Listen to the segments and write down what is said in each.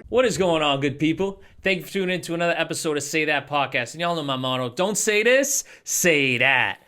What is going on, good people? Thank you for tuning in to another episode of Say That Podcast. And y'all know my motto, don't say this, say that.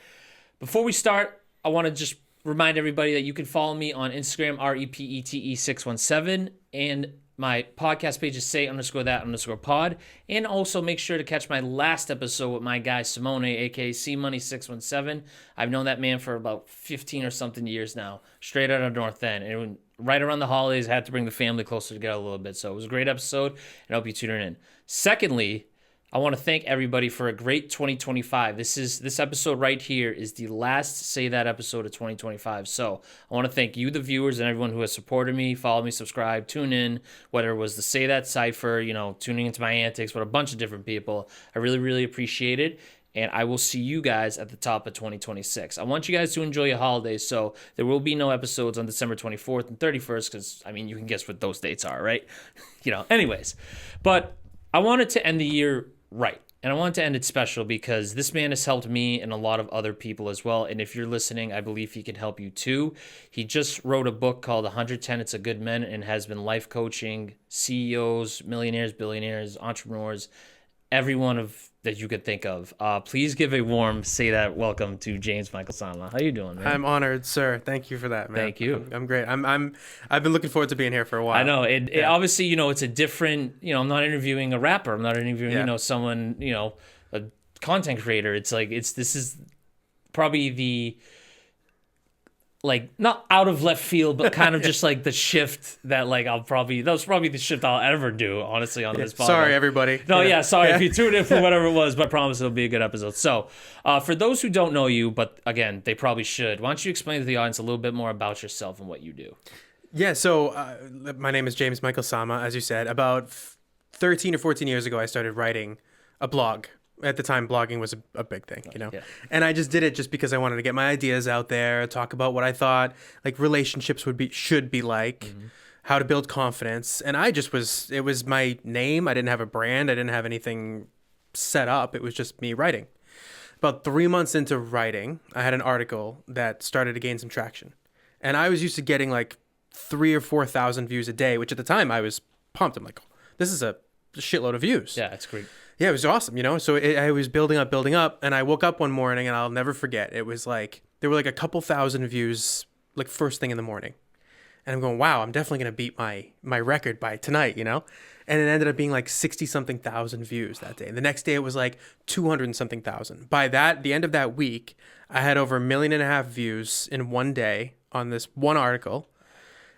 Before we start, I want to just remind everybody that you can follow me on Instagram, REPETE617, and my podcast page is say_that_pod. And also make sure to catch my last episode with my guy Simone, aka CMoney617. I've known that man for about 15 or something years now, straight out of North End. And right around the holidays, I had to bring the family closer together a little bit. So it was a great episode, and I hope you tune in. Secondly, I want to thank everybody for a great 2025. This episode right here is the last Say That episode of 2025. So I want to thank you, the viewers, and everyone who has supported me, followed me, subscribed, tuned in, whether it was the Say That Cypher, tuning into my antics, but a bunch of different people. I really, really appreciate it. And I will see you guys at the top of 2026. I want you guys to enjoy your holidays, so there will be no episodes on December 24th and 31st, because, you can guess what those dates are, right? Anyways. But I wanted to end the year right, and I wanted to end it special because this man has helped me and a lot of other people as well, and if you're listening, I believe he can help you too. He just wrote a book called 100 Tenets of Good Men and has been life coaching CEOs, millionaires, billionaires, entrepreneurs, everyone that you could think of. Please give a warm Say That welcome to James Michael Sama. How you doing, man? I'm honored, sir. Thank you for that, man. Thank you. I'm great. I've been looking forward to being here for a while. I know. It obviously, it's a different, I'm not interviewing a rapper. I'm not interviewing, someone, a content creator. It's like, this is probably the, not out of left field, but kind of just like the shift that that was probably the shift I'll ever do, honestly, on this podcast. Sorry, everybody. No, sorry if you tuned in for whatever it was, but I promise it'll be a good episode. So for those who don't know you, but again, they probably should, why don't you explain to the audience a little bit more about yourself and what you do? Yeah, so my name is James Michael Sama, as you said. About 13 or 14 years ago, I started writing a blog. At the time, blogging was a big thing, Yeah. And I just did it just because I wanted to get my ideas out there, talk about what I thought relationships should be like, how to build confidence. And it was my name. I didn't have a brand. I didn't have anything set up. It was just me writing. About 3 months into writing, I had an article that started to gain some traction. And I was used to getting 3,000 or 4,000 views a day, which at the time I was pumped. I'm like, this is a shitload of views. Yeah, it's great. Yeah, it was awesome, So I was building up, and I woke up one morning, and I'll never forget. It was there were a couple thousand views, first thing in the morning. And I'm going, wow, I'm definitely going to beat my record by tonight, And it ended up being 60-something thousand views that day. And the next day it was 200 and something thousand. By the end of that week, I had over 1.5 million views in one day on this one article.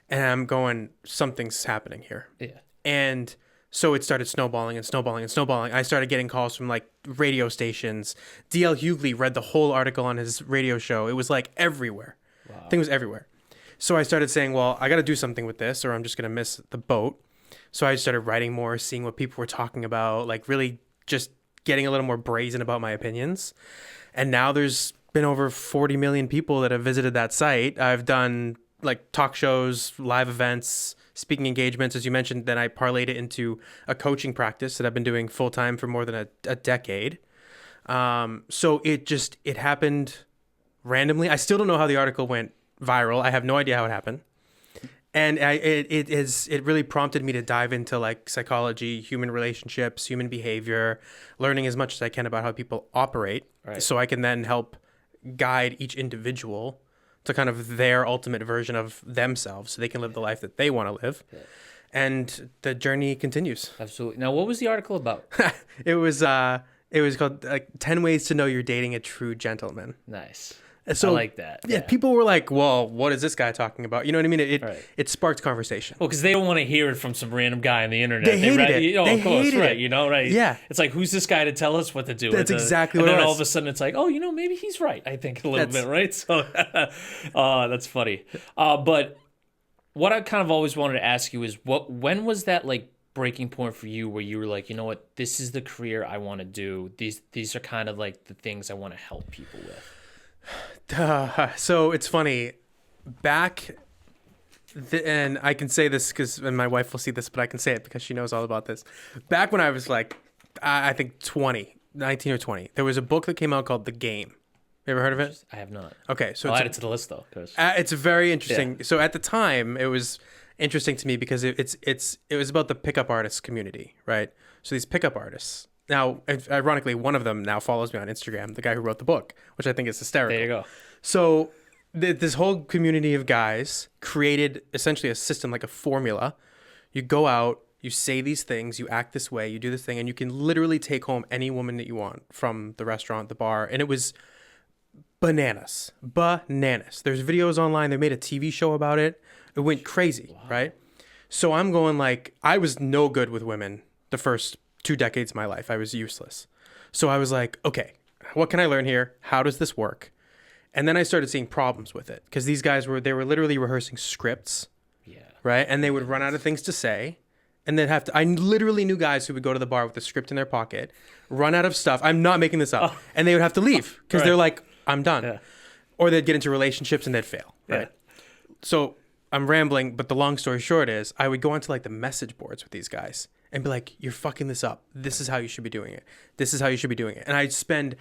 And I'm going, something's happening here. Yeah. And so it started snowballing and snowballing and snowballing. I started getting calls from radio stations. D.L. Hughley read the whole article on his radio show. It was everywhere. Wow. I think it was everywhere. So I started saying, well, I got to do something with this or I'm just going to miss the boat. So I started writing more, seeing what people were talking about, really just getting a little more brazen about my opinions. And now there's been over 40 million people that have visited that site. I've done talk shows, live events, speaking engagements, as you mentioned. Then I parlayed it into a coaching practice that I've been doing full time for more than a decade. So it happened randomly. I still don't know how the article went viral. I have no idea how it happened. And it really prompted me to dive into psychology, human relationships, human behavior, learning as much as I can about how people operate, right, so I can then help guide each individual to kind of their ultimate version of themselves so they can live the life that they want to live. Yeah. And the journey continues. Absolutely. Now, what was the article about? It was called 10 Ways to Know You're Dating a True Gentleman. Nice. So, I like that. Yeah, people were like, well, what is this guy talking about? You know what I mean? It sparked conversation. Well, because they don't want to hear it from some random guy on the internet. They hated it. They of course, hated right, it. Right? Yeah. It's who's this guy to tell us what to do? That's exactly what it was. And then all of a sudden it's maybe he's right, I think, a little bit, right? So, that's funny. But what I kind of always wanted to ask you is, when was that, breaking point for you where you were like, you know what, this is the career I want to do. These are kind of the things I want to help people with. So it's funny, and I can say this and my wife will see this, but I can say it because she knows all about this. Back when I was I think 19 or 20, there was a book that came out called The Game. You ever heard of it? I have not. Okay, so I'll add it to the list though. it's very interesting. So at the time, it was interesting to me because it was about the pickup artist community, right? So these pickup artists. Now, ironically, one of them now follows me on Instagram, the guy who wrote the book, which I think is hysterical. There you go. So this whole community of guys created essentially a system, like a formula. You go out, you say these things, you act this way, you do this thing, and you can literally take home any woman that you want from the restaurant, the bar, and it was bananas. There's videos online. They made a TV show about it. It went crazy, right? So I'm going like, I was no good with women the first 2 decades of my life. I was useless. So I was like, okay, what can I learn here? How does this work? And then I started seeing problems with it because these guys were literally rehearsing scripts, right? And they would run out of things to say. And then I literally knew guys who would go to the bar with a script in their pocket, run out of stuff. I'm not making this up. And they would have to leave because they're like, I'm done. Yeah. Or they'd get into relationships and they'd fail. Right. Yeah. So I'm rambling, but the long story short is I would go onto like the message boards with these guys and be like, you're fucking this up. This is how you should be doing it. This is how you should be doing it. And I'd spend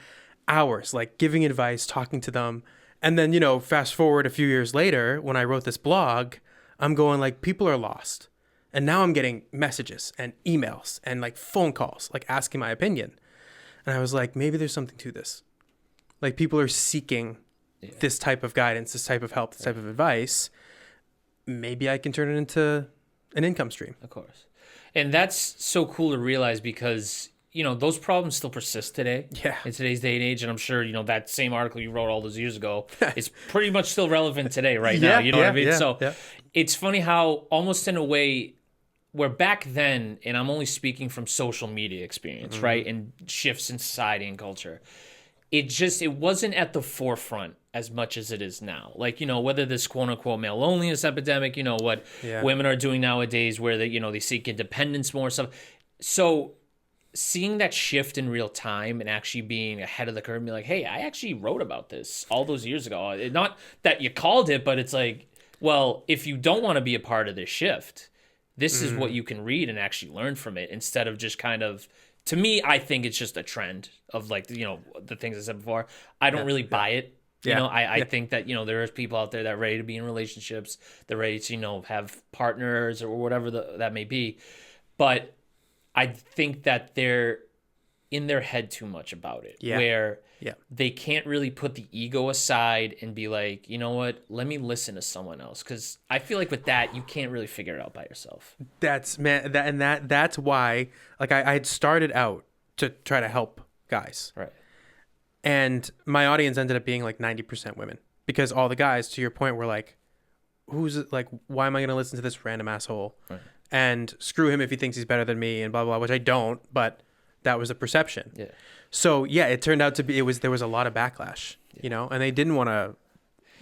hours like giving advice, talking to them. And then, fast forward a few years later, when I wrote this blog, I'm going like, people are lost. And now I'm getting messages and emails and like phone calls, like asking my opinion. And I was like, maybe there's something to this. Like people are seeking this type of guidance, this type of help, this type of advice. Maybe I can turn it into an income stream. Of course. And that's so cool to realize because, those problems still persist today. Yeah. In today's day and age. And I'm sure, that same article you wrote all those years ago is pretty much still relevant today, right now. You know what I mean? So it's funny how almost in a way, where back then, and I'm only speaking from social media experience, right? And shifts in society and culture. It wasn't at the forefront as much as it is now. Like, whether this quote unquote male loneliness epidemic, what women are doing nowadays where they seek independence more stuff. So seeing that shift in real time and actually being ahead of the curve and be like, hey, I actually wrote about this all those years ago. Not that you called it, but it's like, well, if you don't want to be a part of this shift, this is what you can read and actually learn from it instead of just kind of, to me, I think it's just a trend of like, the things I said before. I don't really buy it. I think that, there's people out there that are ready to be in relationships. They're ready to, have partners or whatever that may be. But I think that they're in their head too much about it, where they can't really put the ego aside and be like, you know what, let me listen to someone else. Because I feel like with that, you can't really figure it out by yourself. That's why, like I had started out to try to help guys. Right. And my audience ended up being like 90% women because all the guys, to your point, were like, why am I going to listen to this random asshole? Right. And screw him if he thinks he's better than me and blah, blah, blah, which I don't, but that was the perception. Yeah. So it turned out to be, there was a lot of backlash, and they didn't want to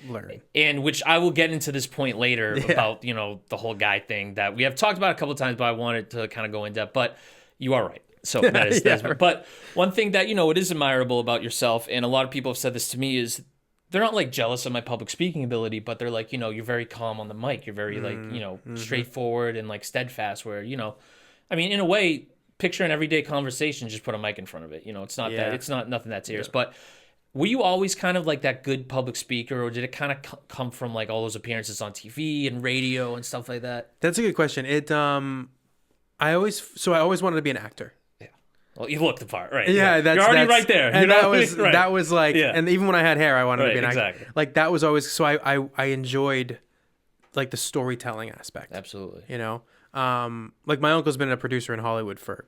learn. And which I will get into this point later about, the whole guy thing that we have talked about a couple of times, but I wanted to kind of go in depth, but you are right. So that is, but one thing that, it is admirable about yourself. And a lot of people have said this to me is they're not like jealous of my public speaking ability, but they're like, you're very calm on the mic. You're very straightforward and like steadfast where, I mean, in a way, picture an everyday conversation, just put a mic in front of it. It's not that, it's not nothing that serious, but were you always kind of like that good public speaker, or did it kind of come from like all those appearances on TV and radio and stuff like that? That's a good question. I always wanted to be an actor. Well, you look the part, right? Yeah, you're already right there. And that was like, and even when I had hair, I wanted to be an actor. Exactly. Like that was always, so I enjoyed like the storytelling aspect. Absolutely. Like my uncle's been a producer in Hollywood for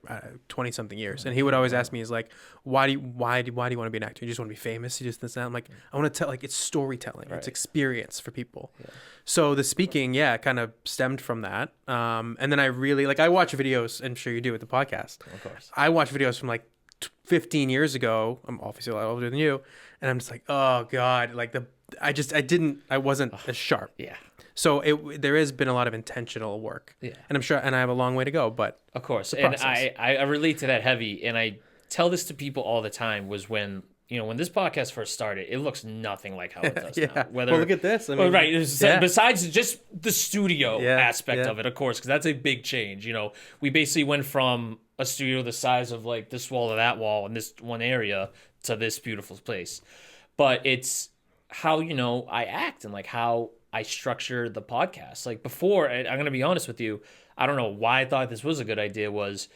20 something years, and he would always ask me, he's like, why do you want to be an actor? You just want to be famous? You just this and that? I'm like, I want to tell, like, it's storytelling, it's experience for people. Yeah. So the speaking, kind of stemmed from that. And then I really I watch videos, I'm sure you do with the podcast. Of course. I watch videos from like 15 years ago. I'm obviously a lot older than you, and I'm just like, oh God, like I wasn't as sharp. Yeah. So there has been a lot of intentional work. Yeah. And I'm sure, and I have a long way to go, but of course. And I relate to that heavy, and I tell this to people all the time, was when this podcast first started, it looks nothing like how it does now. Well, look at this. I mean, right. Besides just the studio aspect of it, of course, because that's a big change. We basically went from a studio the size of like this wall to that wall in this one area to this beautiful place. but it's how, I act and like how I structure the podcast. Like before, I'm going to be honest with you, I don't know why I thought this was a good idea, was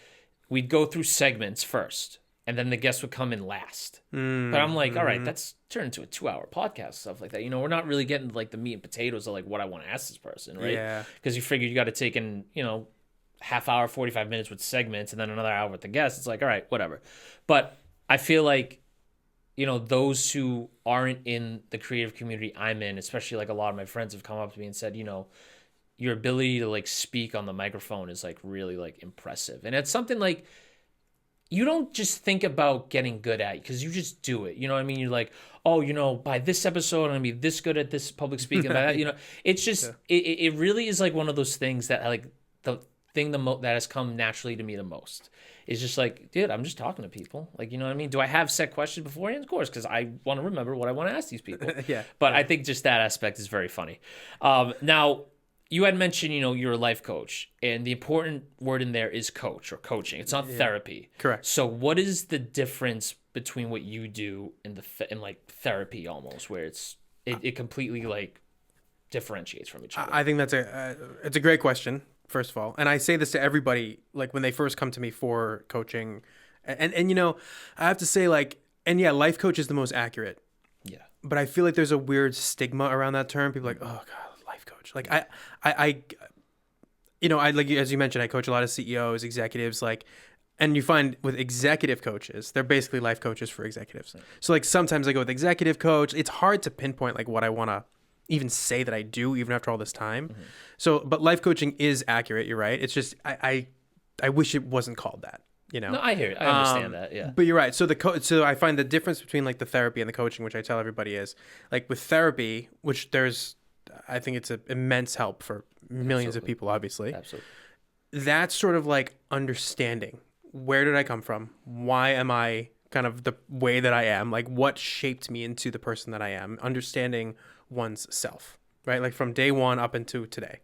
we'd go through segments first and then the guests would come in last. But I'm like, all right, that's turned into a 2-hour podcast, stuff like that. We're not really getting like the meat and potatoes of like what I want to ask this person, right? Yeah. Because you figure you got to take in, half hour, 45 minutes with segments and then another hour with the guests. It's like, all right, whatever. But I feel like, those who aren't in the creative community I'm in, especially like a lot of my friends have come up to me and said, your ability to like speak on the microphone is like really like impressive. And it's something like, you don't just think about getting good at it because you just do it. You know what I mean? You're like, oh, by this episode, I'm going to be this good at this public speaking. By that, it's just, it really is like one of those things that like the thing that has come naturally to me the most is just like, dude, I'm just talking to people. Like, you know what I mean? Do I have set questions beforehand? Of course, because I want to remember what I want to ask these people. Yeah. But I think just that aspect is very funny. Now, you had mentioned, you're a life coach, and the important word in there is coach or coaching. It's not therapy. Correct. So what is the difference between what you do and like therapy almost, where it completely like differentiates from each other? I think it's a great question, first of all. And I say this to everybody, like when they first come to me for coaching. And I have to say like, and yeah, life coach is the most accurate. Yeah. But I feel like there's a weird stigma around that term. People are like, oh God, life coach. Like I like, as you mentioned, I coach a lot of CEOs, executives, like, and you find with executive coaches, they're basically life coaches for executives. Right. So like sometimes I go with executive coach. It's hard to pinpoint like what I want to even say that I do, even after all this time. Mm-hmm. So, but life coaching is accurate. You're right. It's just, I wish it wasn't called that, No, I hear it. I understand that. Yeah. But you're right. So so I find the difference between like the therapy and the coaching, which I tell everybody is like with therapy, which I think it's an immense help for millions of people, obviously. Absolutely. That's sort of like understanding, where did I come from? Why am I kind of the way that I am? Like what shaped me into the person that I am? Understanding one's self, right? Like from day one up into today.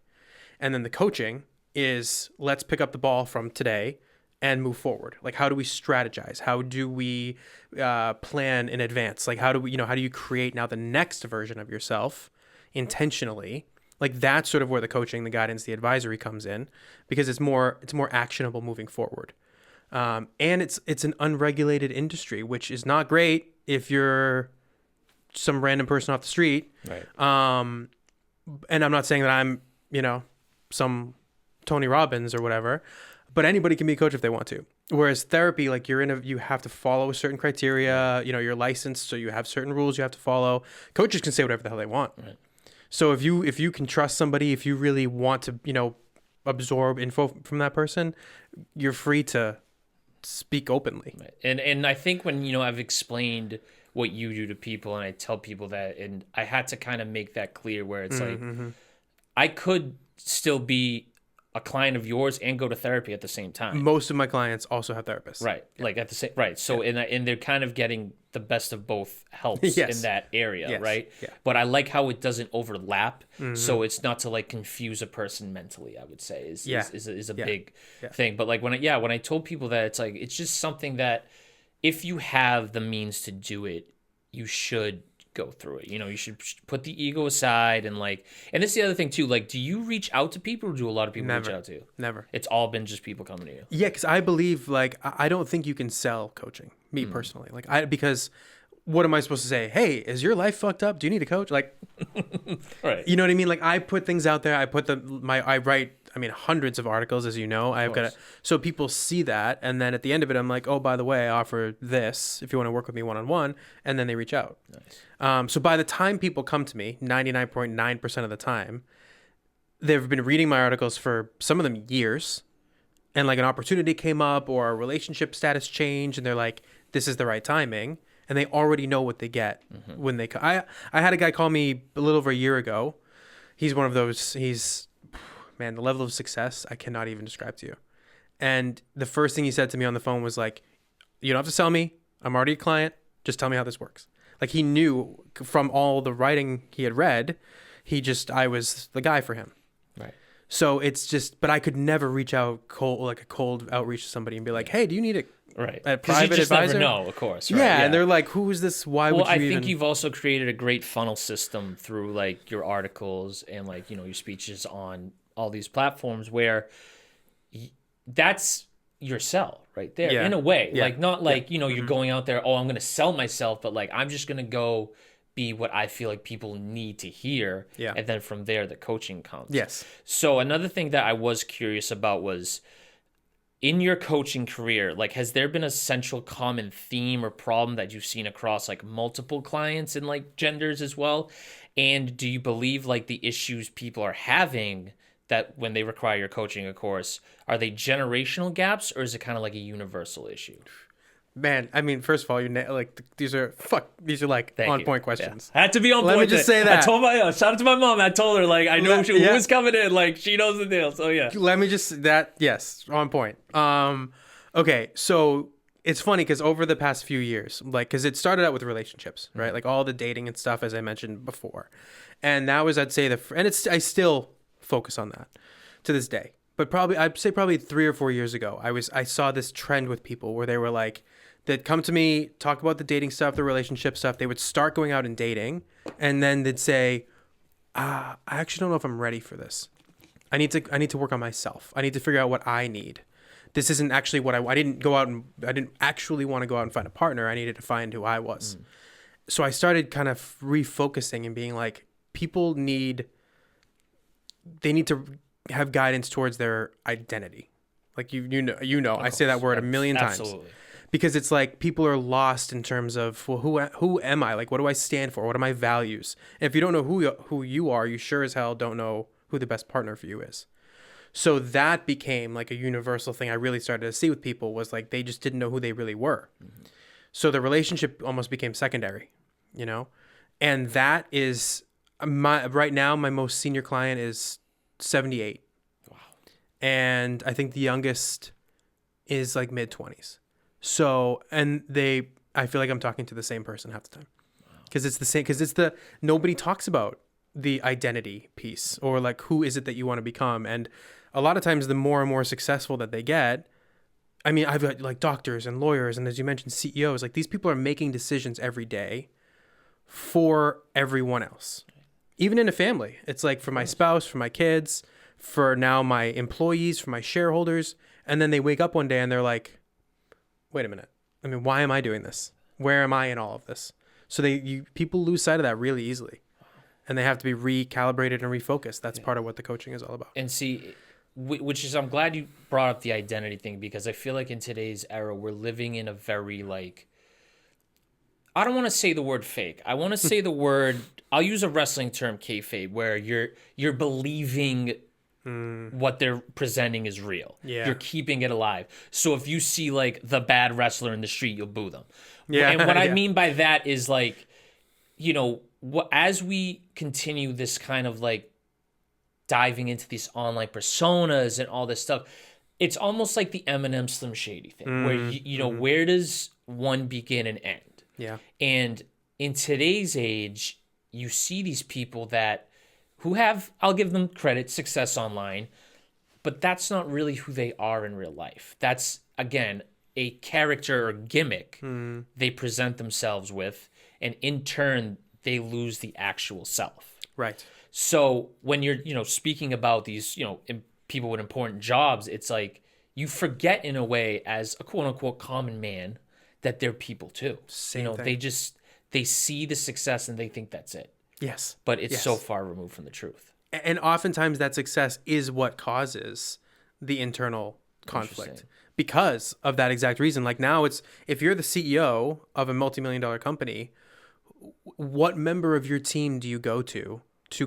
And then the coaching is let's pick up the ball from today and move forward. Like how do we strategize? How do we plan in advance? Like how do you create now the next version of yourself intentionally? Like that's sort of where the coaching, the guidance, the advisory comes in, because it's more actionable moving forward. And it's an unregulated industry, which is not great if you're some random person off the street. Right. And I'm not saying that I'm, some Tony Robbins or whatever, but anybody can be a coach if they want to. Whereas therapy, like you have to follow a certain criteria, you're licensed, so you have certain rules you have to follow. Coaches can say whatever the hell they want. Right. So if you can trust somebody, if you really want to, absorb info from that person, you're free to speak openly. Right. And I think when, I've explained what you do to people and I tell people that, and I had to kind of make that clear where it's like, I could still be a client of yours and go to therapy at the same time. Most of my clients also have therapists. Right. Yeah. Like at the same, right. So, and they're kind of getting the best of both helps in that area. Right. Yeah. But I like how it doesn't overlap. So it's not to like confuse a person mentally, I would say is a big thing. But like when I told people that, it's like, it's just something that if you have the means to do it, you should go through it. You should put the ego aside and that's the other thing too. Like, do you reach out to people or do a lot of people reach out to you? Never. It's all been just people coming to you. Yeah, because I believe I don't think you can sell coaching. Me personally, because what am I supposed to say? Hey, is your life fucked up? Do you need a coach? Like, right. You know what I mean? Like I put things out there. I write hundreds of articles, as you know. So people see that, and then at the end of it, I'm like, oh, by the way, I offer this if you want to work with me one-on-one, and then they reach out. Nice. So by the time people come to me, 99.9% of the time, they've been reading my articles for some of them years, and like an opportunity came up or a relationship status change, and they're like, this is the right timing, and they already know what they get when they come. I had a guy call me a little over a year ago. He's one of those. Man, the level of success I cannot even describe to you. And the first thing he said to me on the phone was like, you don't have to sell me. I'm already a client. Just tell me how this works. Like he knew from all the writing he had read, I was the guy for him. Right. So it's just, but I could never reach out cold outreach to somebody and be like, hey, do you need Right. a Because you private just advisor. never know, of course. Right? Yeah, and they're like, who is this? Why would Well, you I even? think you've also created a great funnel system through like your articles and like, your speeches on all these platforms where that's your sell right there Yeah. in a way. Yeah. Like not like, you're going out there, oh, I'm going to sell myself, but like I'm just going to go be what I feel like people need to hear. Yeah. And then from there, the coaching comes. Yes. So another thing that I was curious about was in your coaching career, like, has there been a central common theme or problem that you've seen across like multiple clients and like genders as well? And do you believe like the issues people are having that when they require your coaching, of course, are they generational gaps or is it kind of like a universal issue? Man, I mean, first of all, these are like Thank on you. point questions. Yeah. Had to be on point. Let me just say that. I told shout out to my mom. I told her like I know who Yeah. was coming in. Like she knows the deal. So yeah. Let me just yes, on point. Okay, so it's funny because over the past few years, like, because it started out with relationships, right? Like all the dating and stuff, as I mentioned before, and that was, I'd say, I still focus on that to this day. But I'd say 3 or 4 years ago, I saw this trend with people where they were like, they'd come to me, talk about the dating stuff, the relationship stuff. They would start going out and dating, and then they'd say, I actually don't know if I'm ready for this. I need to work on myself. I need to figure out what I need. This isn't actually what I didn't actually want to go out and find a partner. I needed to find who I was. So I started kind of refocusing and being like, people need to have guidance towards their identity. Like you know, I say that word a million times. Absolutely. Because it's like people are lost in terms of, well, who am I? Like, what do I stand for? What are my values? And if you don't know who you are, you sure as hell don't know who the best partner for you is. So that became like a universal thing I really started to see with people, was like they just didn't know who they really were. So the relationship almost became secondary, And that is right now my most senior client is 78. Wow. And I think the youngest is like mid-20s. So, and I feel like I'm talking to the same person half the time. Because it's the same, nobody talks about the identity piece or like, who is it that you want to become? And a lot of times the more and more successful that they get, I mean, I've got like doctors and lawyers, and as you mentioned, CEOs, like these people are making decisions every day for everyone else. Even in a family, it's like for my spouse, for my kids, for now my employees, for my shareholders. And then they wake up one day and they're like, wait a minute. I mean, why am I doing this? Where am I in all of this? So people lose sight of that really easily, and they have to be recalibrated and refocused. That's part of what the coaching is all about. And see, which is, I'm glad you brought up the identity thing, because I feel like in today's era, we're living in a very like, I don't want to say the word fake. I want to say the word, I'll use a wrestling term, kayfabe, where you're believing what they're presenting is real. Yeah. You're keeping it alive. So if you see like the bad wrestler in the street, you'll boo them. Yeah. And what I Yeah. mean by that is like, as we continue this kind of like diving into these online personas and all this stuff, it's almost like the Eminem Slim Shady thing, where where does one begin and end? Yeah. And in today's age, you see these people who have, I'll give them credit, success online, but that's not really who they are in real life. That's, again, a character or gimmick they present themselves with, and in turn, they lose the actual self. Right. So when you're, speaking about these, people with important jobs, it's like you forget in a way, as a quote unquote common man, that they're people too. Same thing. They see the success and they think that's it. Yes. But it's Yes. so far removed from the truth. And oftentimes that success is what causes the internal conflict because of that exact reason. Like now if you're the CEO of a multi-million-dollar company, what member of your team do you go to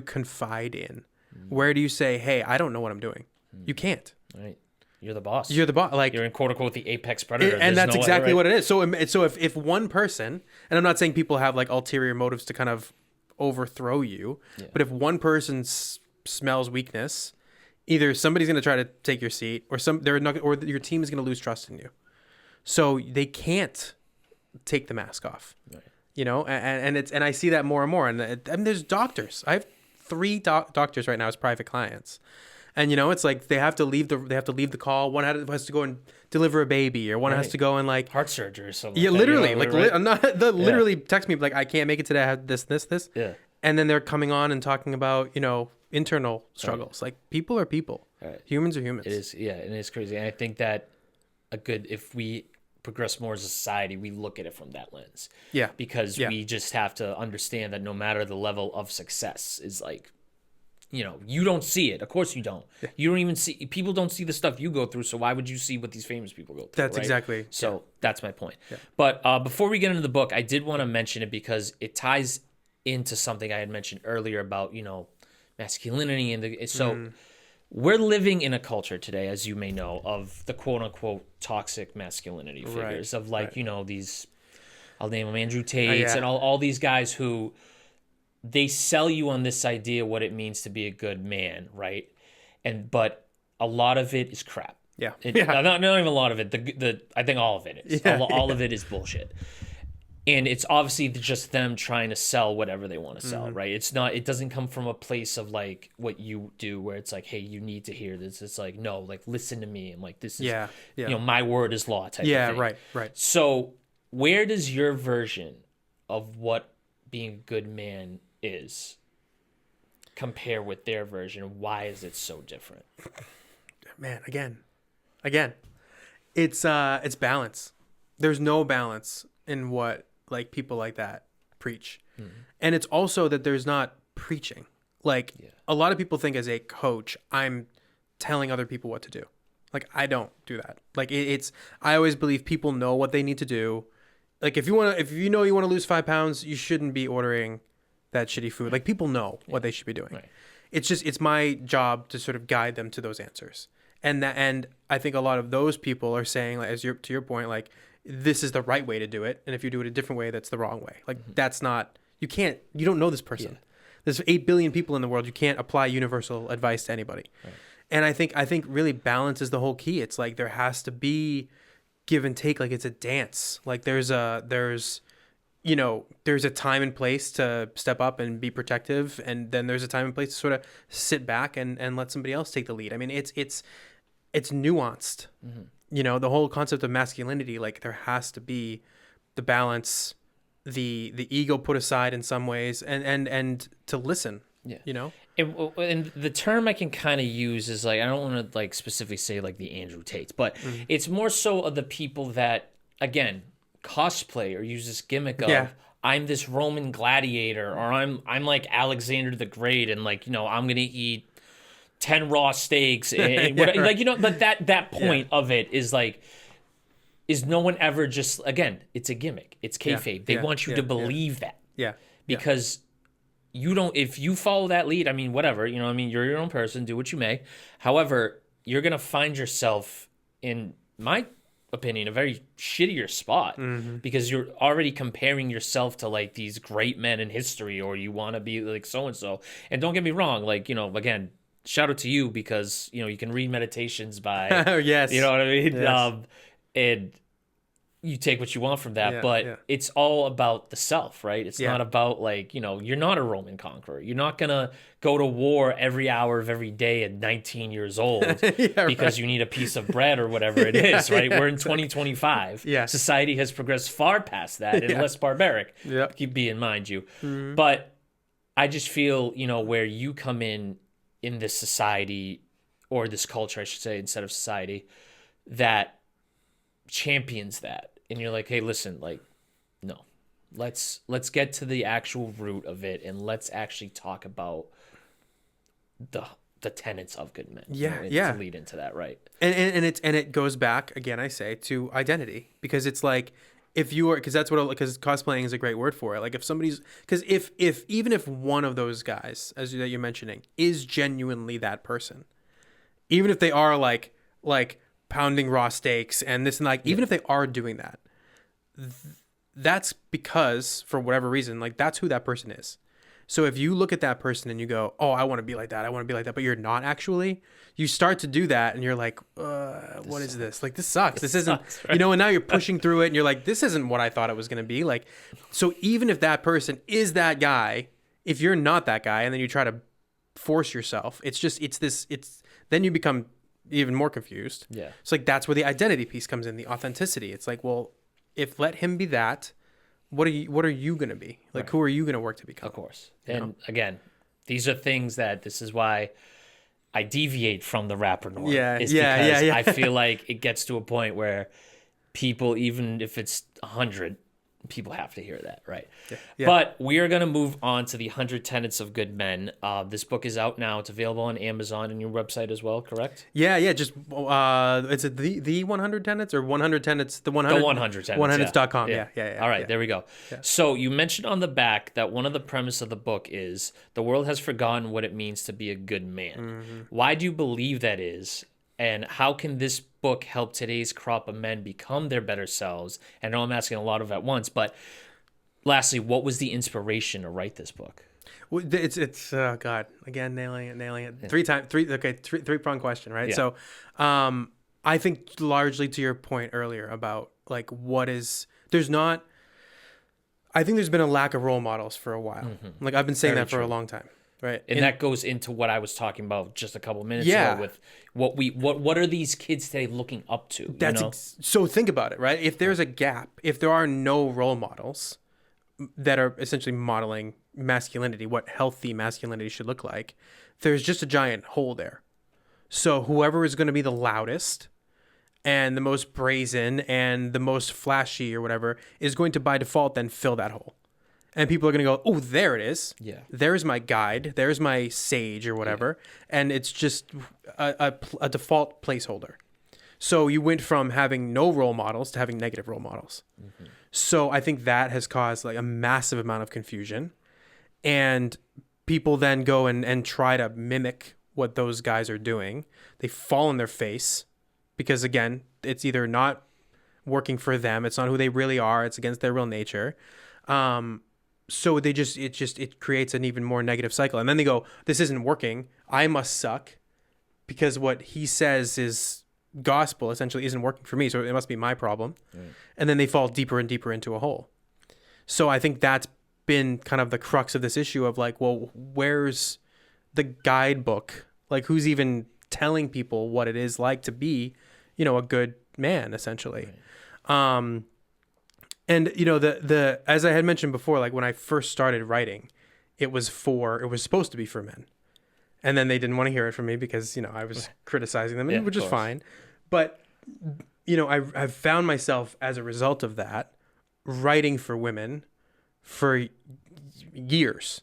confide in? Where do you say, hey, I don't know what I'm doing? You can't. Right. You're the boss. You're the boss. Like, you're in quote unquote the apex predator. and that's exactly what it is. So if one person, and I'm not saying people have like ulterior motives to kind of overthrow you, but if one person smells weakness, either somebody's going to try to take your seat, or your team is going to lose trust in you. So they can't take the mask off. Right. And I see that more and more. And there's doctors. I have 3 doctors right now as private clients. And it's like they have to leave the call. One has to go and deliver a baby, or one has to go and like heart surgery or something. Yeah, like literally, that, right? I'm not literally text me like I can't make it today. I have this. Yeah. And then they're coming on and talking about internal struggles. Like people are people. Right. Humans are humans. It is, yeah, and it's crazy. And I think that if we progress more as a society, we look at it from that lens. Yeah. Because we just have to understand that no matter the level of success is like, you don't see it. Of course you don't. Yeah. You don't even see, people don't see the stuff you go through. So why would you see what these famous people go through? That's right? exactly. So that's my point. Yeah. But before we get into the book, I did want to mention it because it ties into something I had mentioned earlier about, masculinity. And we're living in a culture today, as you may know, of the quote unquote toxic masculinity figures of like, these, I'll name them Andrew Tates and all these guys who they sell you on this idea what it means to be a good man, right? But a lot of it is crap. Yeah. Not even a lot of it. I think all of it is. All of it is bullshit. And it's obviously just them trying to sell whatever they want to sell, right? It doesn't come from a place of like what you do where it's like, hey, you need to hear this. It's like, no, like listen to me. And like, this is, my word is law type of thing. Yeah, right. So where does your version of what being a good man is compare with their version? Why is it so different? Man, again, it's balance. There's no balance in what like people like that preach. And it's also that there's not preaching. Like a lot of people think as a coach, I'm telling other people what to do. Like I don't do that. Like I always believe people know what they need to do. Like if you want to lose 5 pounds, you shouldn't be ordering that shitty food. Like people know what they should be doing. Right. It's my job to sort of guide them to those answers. And I think a lot of those people are saying, like, to your point, like this is the right way to do it, and if you do it a different way, that's the wrong way. Like that's not, you don't know this person. Yeah. There's 8 billion people in the world. You can't apply universal advice to anybody. Right. And I think really balance is the whole key. It's like there has to be give and take. Like it's a dance. Like there's a time and place to step up and be protective, and then there's a time and place to sort of sit back and let somebody else take the lead. I mean, it's nuanced. The whole concept of masculinity, like there has to be the balance, the ego put aside in some ways, and to listen. Yeah. And the term I can kind of use is like, I don't want to like specifically say like the Andrew Tates, but it's more so of the people that, again, cosplay or use this gimmick of I'm this Roman gladiator, or I'm like Alexander the Great, and like I'm gonna eat 10 raw steaks and like but that point of it is like, is no one ever just, again, it's a gimmick, it's kayfabe. They want you to believe that because you don't, if you follow that lead, I mean, whatever, you're your own person, do what you may. However, you're gonna find yourself, in my opinion, a very shittier spot because you're already comparing yourself to like these great men in history, or you want to be like so and so. And don't get me wrong, like again, shout out to you because you can read meditations by yes, you know what I mean. Yes. And you take what you want from that, but it's all about the self, right? It's not about like, you're not a Roman conqueror. You're not going to go to war every hour of every day at 19 years old because you need a piece of bread or whatever it is, right? We're in 2025. Society has progressed far past that and less barbaric. Keep in mind you. But I just feel, where you come in this society, or this culture, I should say, instead of society, that champions that, and you're like, hey, listen, like, no, let's get to the actual root of it, and let's actually talk about the tenets of good men. To lead into that, right? And it goes back again, I say, to identity, because it's like, if you are, because cosplaying is a great word for it. Like if somebody's, because if even if one of those guys, as that you're mentioning, is genuinely that person, even if they are like pounding raw steaks and this and like, even if they are doing that, that's because for whatever reason, like that's who that person is. So if you look at that person and you go, oh, I want to be like that, but you're not actually, you start to do that and you're like, what is this? Like, this sucks. This isn't, right? And now you're pushing through it and you're like, this isn't what I thought it was going to be. Like, so even if that person is that guy, if you're not that guy and then you try to force yourself, it's then you become even more confused. Yeah. It's like that's where the identity piece comes in, the authenticity. It's like, well, if let him be that, what are you going to be? Like, Right. who are you going to work to become? Of course. And again, these are things that this is why I deviate from the rapper norm. Because I feel like it gets to a point where people, even if it's 100, people have to hear that, right? Yeah. But we are going to move on to the 100 Tenets of Good Men. This book is out now. It's available on Amazon and your website as well, correct? Yeah. Just is it the 100 tenets or 100 tenets? The 100. The 100 Tenets. 100s.com. Yeah. All right, there we go. Yeah. So you mentioned on the back that one of the premise of the book is the world has forgotten what it means to be a good man. Mm-hmm. Why do you believe that is? And how can this book help today's crop of men become their better selves? And I know I'm asking a lot of at once, but lastly, what was the inspiration to write this book? Well, it's God, again, nailing it. Three-pronged question, right? Yeah. So, I think largely to your point earlier about like I think there's been a lack of role models for a while. Like I've been saying Very that for true. a long time, right? And that goes into what I was talking about just a couple of minutes ago with what are these kids today looking up to? So think about it, right? If there's a gap, if there are no role models that are essentially modeling masculinity, what healthy masculinity should look like, there's just a giant hole there. So whoever is going to be the loudest and the most brazen and the most flashy or whatever is going to by default then fill that hole. And people are going to go, oh, there it is. Yeah. There's my guide. There's my sage or whatever. Yeah. And it's just a default placeholder. So you went from having no role models to having negative role models. Mm-hmm. So I think that has caused like a massive amount of confusion. And people then go and try to mimic what those guys are doing. They fall on their face because, again, it's either not working for them. It's not who they really are. It's against their real nature. So it creates an even more negative cycle. And then they go, this isn't working. I must suck because what he says is gospel essentially isn't working for me. So it must be my problem. Right. And then they fall deeper and deeper into a hole. So I think that's been kind of the crux of this issue of like, well, where's the guidebook? Like who's even telling people what it is like to be, a good man essentially. Right. And the as I had mentioned before, like when I first started writing, it was supposed to be for men. And then they didn't want to hear it from me because, I was criticizing them, which is fine. But, I've found myself as a result of that writing for women for years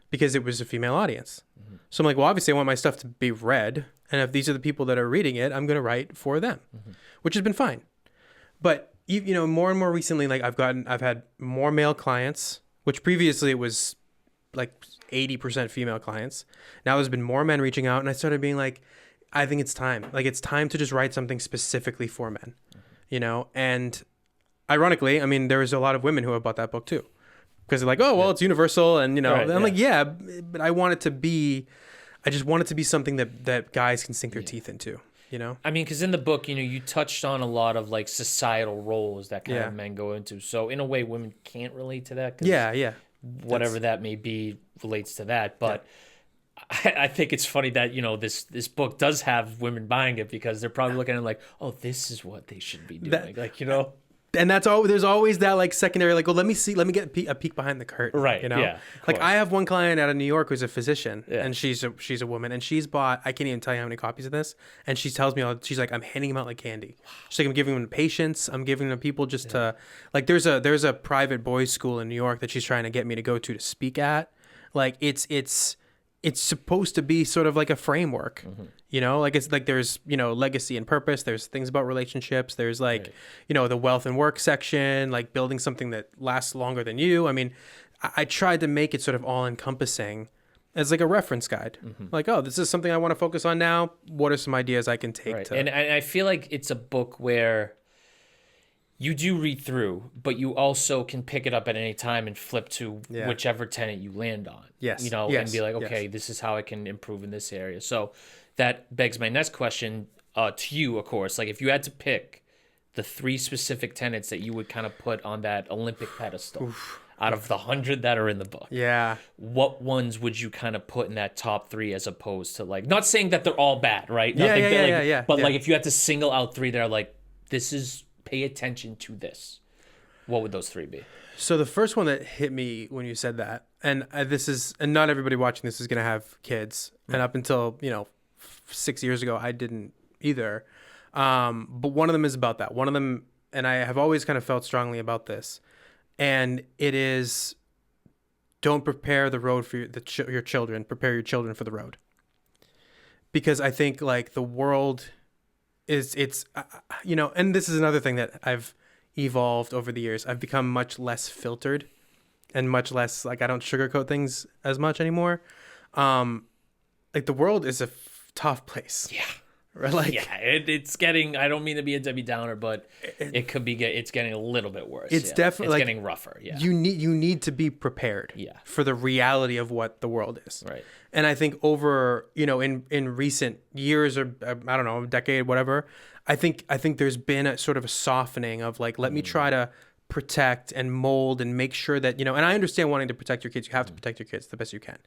because it was a female audience. Mm-hmm. So I'm like, well, obviously I want my stuff to be read. And if these are the people that are reading it, I'm going to write for them, which has been fine. But, more and more recently, like I've had more male clients, which previously it was like 80% female clients. Now there's been more men reaching out and I started being like, I think it's time. Like it's time to just write something specifically for men, and ironically, I mean, there's a lot of women who have bought that book too because they're like, oh, well, it's universal. And, I'm like, yeah, but I want it to be, I just want it to be something that guys can sink their teeth into, I mean, because in the book, you touched on a lot of like societal roles that kind of men go into. So in a way, women can't relate to that. Yeah. Whatever that may be relates to that. But I think it's funny that, this book does have women buying it because they're probably looking at it like, oh, this is what they should be doing. And that's all. There's always that like secondary, like, well, let me get a peek behind the curtain, right? Yeah. Like I have one client out of New York who's a physician, and she's a woman, and she's bought. I can't even tell you how many copies of this, and she tells me, she's like, I'm handing them out like candy. She's like, I'm giving them to patients. I'm giving them to people just to, like, there's a private boys' school in New York that she's trying to get me to go to speak at. Like it's supposed to be sort of like a framework, like it's like there's, legacy and purpose. There's things about relationships. There's like, the wealth and work section, like building something that lasts longer than you. I mean, I tried to make it sort of all encompassing as like a reference guide. Like, oh, this is something I want to focus on now. What are some ideas I can take to... And I feel like it's a book where you do read through, but you also can pick it up at any time and flip to whichever tenet you land on. Yes. And be like, okay, this is how I can improve in this area. So that begs my next question to you, of course. Like, if you had to pick the 3 specific tenets that you would kind of put on that Olympic pedestal, out of the 100 that are in the book. Yeah. What ones would you kind of put in that top 3 as opposed to like, not saying that they're all bad, right? Yeah, Nothing yeah, like, yeah. But like if you had to single out 3 that are like, this is, pay attention to this, what would those 3 be? So the first one that hit me when you said that, and and not everybody watching this is going to have kids. And up until, 6 years ago, I didn't either. But one of them is about that. One of them, and I have always kind of felt strongly about this, and it is, don't prepare the road for your children. Prepare your children for the road. Because I think like the world it's and this is another thing that I've evolved over the years. I've become much less filtered and much less like I don't sugarcoat things as much anymore. Like the world is a tough place. Yeah. Right? Like, yeah, it's getting, I don't mean to be a Debbie Downer, but it's getting a little bit worse. It's definitely it's getting rougher. Yeah. You need to be prepared for the reality of what the world is. Right. And I think over, in recent years or I don't know, a decade, whatever, I think there's been a sort of a softening of like, let me try to protect and mold and make sure that, and I understand wanting to protect your kids. You have to protect your kids the best you can,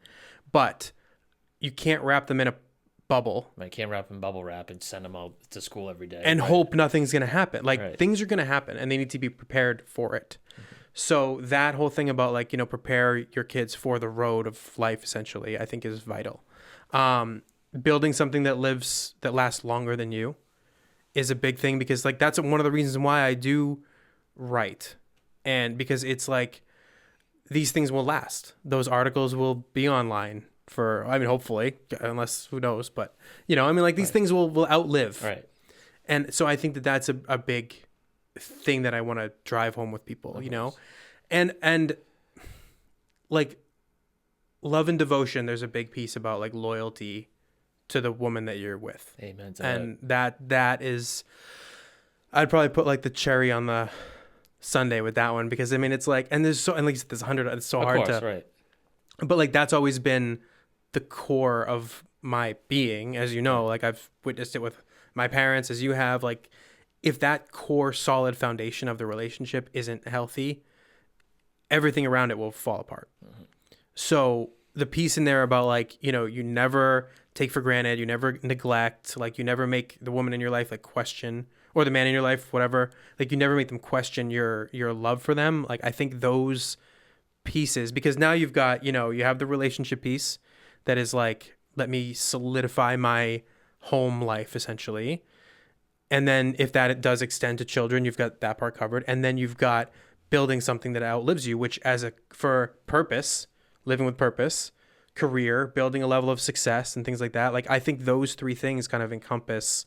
but you can't wrap them in a bubble. I can't wrap in bubble wrap and send them out to school every day and hope nothing's going to happen. Like things are going to happen and they need to be prepared for it. So that whole thing about like, prepare your kids for the road of life, essentially, I think is vital. Building something that lasts longer than you is a big thing, because like, that's one of the reasons why I do write. And because it's like, these things will last. Those articles will be online for, hopefully, unless who knows, but these things will outlive. Right. And so I think that that's a big thing that I want to drive home with people, and like love and devotion. There's a big piece about like loyalty to the woman that you're with. Amen to and that is, I'd probably put like the cherry on the sundae with that one, because it's like, and there's at least there's 100, it's so hard to, right. But like, that's always been the core of my being, as you know, like I've witnessed it with my parents, as you have. Like, if that core solid foundation of the relationship isn't healthy, everything around it will fall apart. So the piece in there about like, you never take for granted, you never neglect, like you never make the woman in your life like question, or the man in your life, whatever, like you never make them question your love for them. Like, I think those pieces, because now you've got, you have the relationship piece that is like, let me solidify my home life, essentially. And then if that does extend to children, you've got that part covered. And then you've got building something that outlives you, which for purpose, living with purpose, career, building a level of success and things like that. Like, I think those 3 things kind of encompass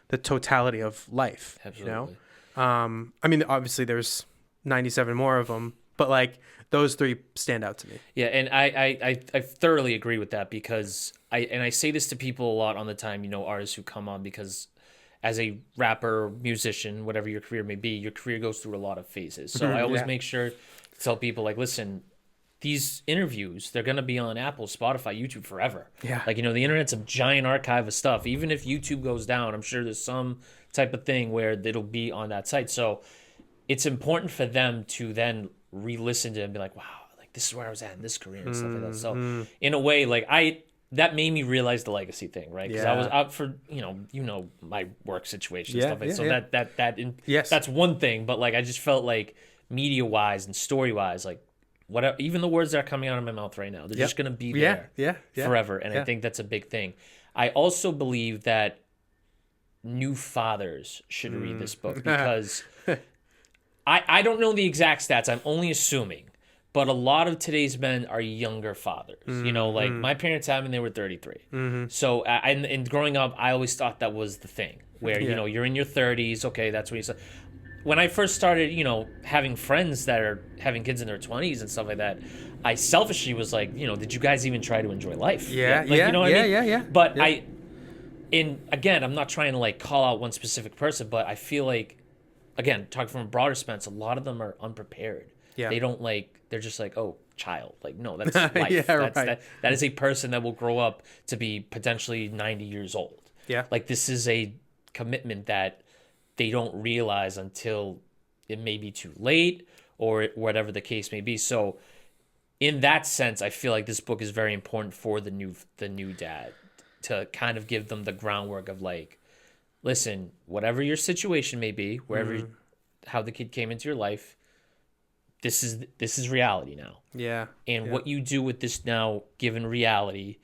the totality of life. Absolutely. Obviously there's 97 more of them, but like those 3 stand out to me. Yeah, and I thoroughly agree with that, because I say this to people a lot on the time, artists who come on, because as a rapper, musician, whatever your career may be, your career goes through a lot of phases. So I always make sure to tell people, like, listen, these interviews, they're going to be on Apple, Spotify, YouTube forever. Yeah. Like, the internet's a giant archive of stuff. Even if YouTube goes down, I'm sure there's some type of thing where it'll be on that site. So it's important for them to then re-listen to it and be like, wow, like this is where I was at in this career and stuff like that. So in a way, like that made me realize the legacy thing, right? Because I was out for, my work situation and stuff like that. So that's one thing. But like, I just felt like media wise and story wise, like whatever, even the words that are coming out of my mouth right now, they're just going to be there forever. And I think that's a big thing. I also believe that new fathers should read this book, because I don't know the exact stats. I'm only assuming. But a lot of today's men are younger fathers. Like my parents had me, they were 33. So and growing up, I always thought that was the thing where, you're in your 30s. Okay, that's what you said. When I first started, having friends that are having kids in their 20s and stuff like that, I selfishly was like, did you guys even try to enjoy life? Yeah. But again, I'm not trying to like call out one specific person, but I feel like, again, talking from a broader sense, a lot of them are unprepared. Yeah. They don't they're just like, oh, child. Like, no, that's life. That is a person that will grow up to be potentially 90 years old. Yeah. Like, this is a commitment that they don't realize until it may be too late, or whatever the case may be. So in that sense, I feel like this book is very important for the new dad to kind of give them the groundwork of like, listen, whatever your situation may be, wherever how the kid came into your life, this is reality now. Yeah. And what you do with this now, given reality,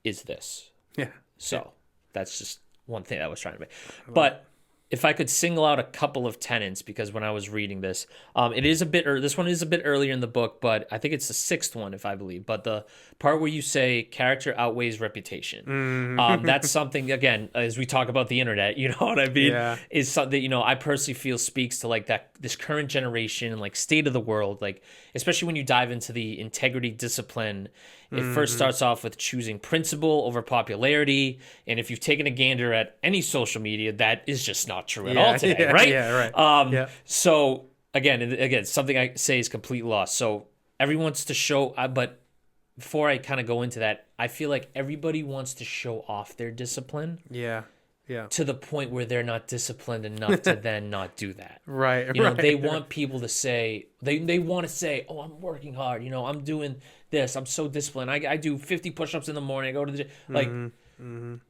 is this. Yeah. So that's just one thing I was trying to make. But if I could single out a couple of tenets, because when I was reading this, it is a bit, this one is a bit earlier in the book, but I think it's the sixth one, if I believe. But the part where you say character outweighs reputation, that's something, again, as we talk about the internet, you know what I mean? Yeah. Is something, you know, I personally feel speaks to like this current generation and like state of the world, like, especially when you dive into the integrity discipline. It first starts off with choosing principle over popularity. And if you've taken a gander at any social media, that is just not true at all today, right? Yeah, right. So again, something I say is complete loss. So everyone wants to show, but before I kind of go into that, I feel like everybody wants to show off their discipline. Yeah. To the point where they're not disciplined enough to then not do that. Right. You know, they want people to say, they want to say, oh, I'm working hard. You know, I'm doing this. I'm so disciplined. I do 50 push-ups in the morning. I go to the gym. Like,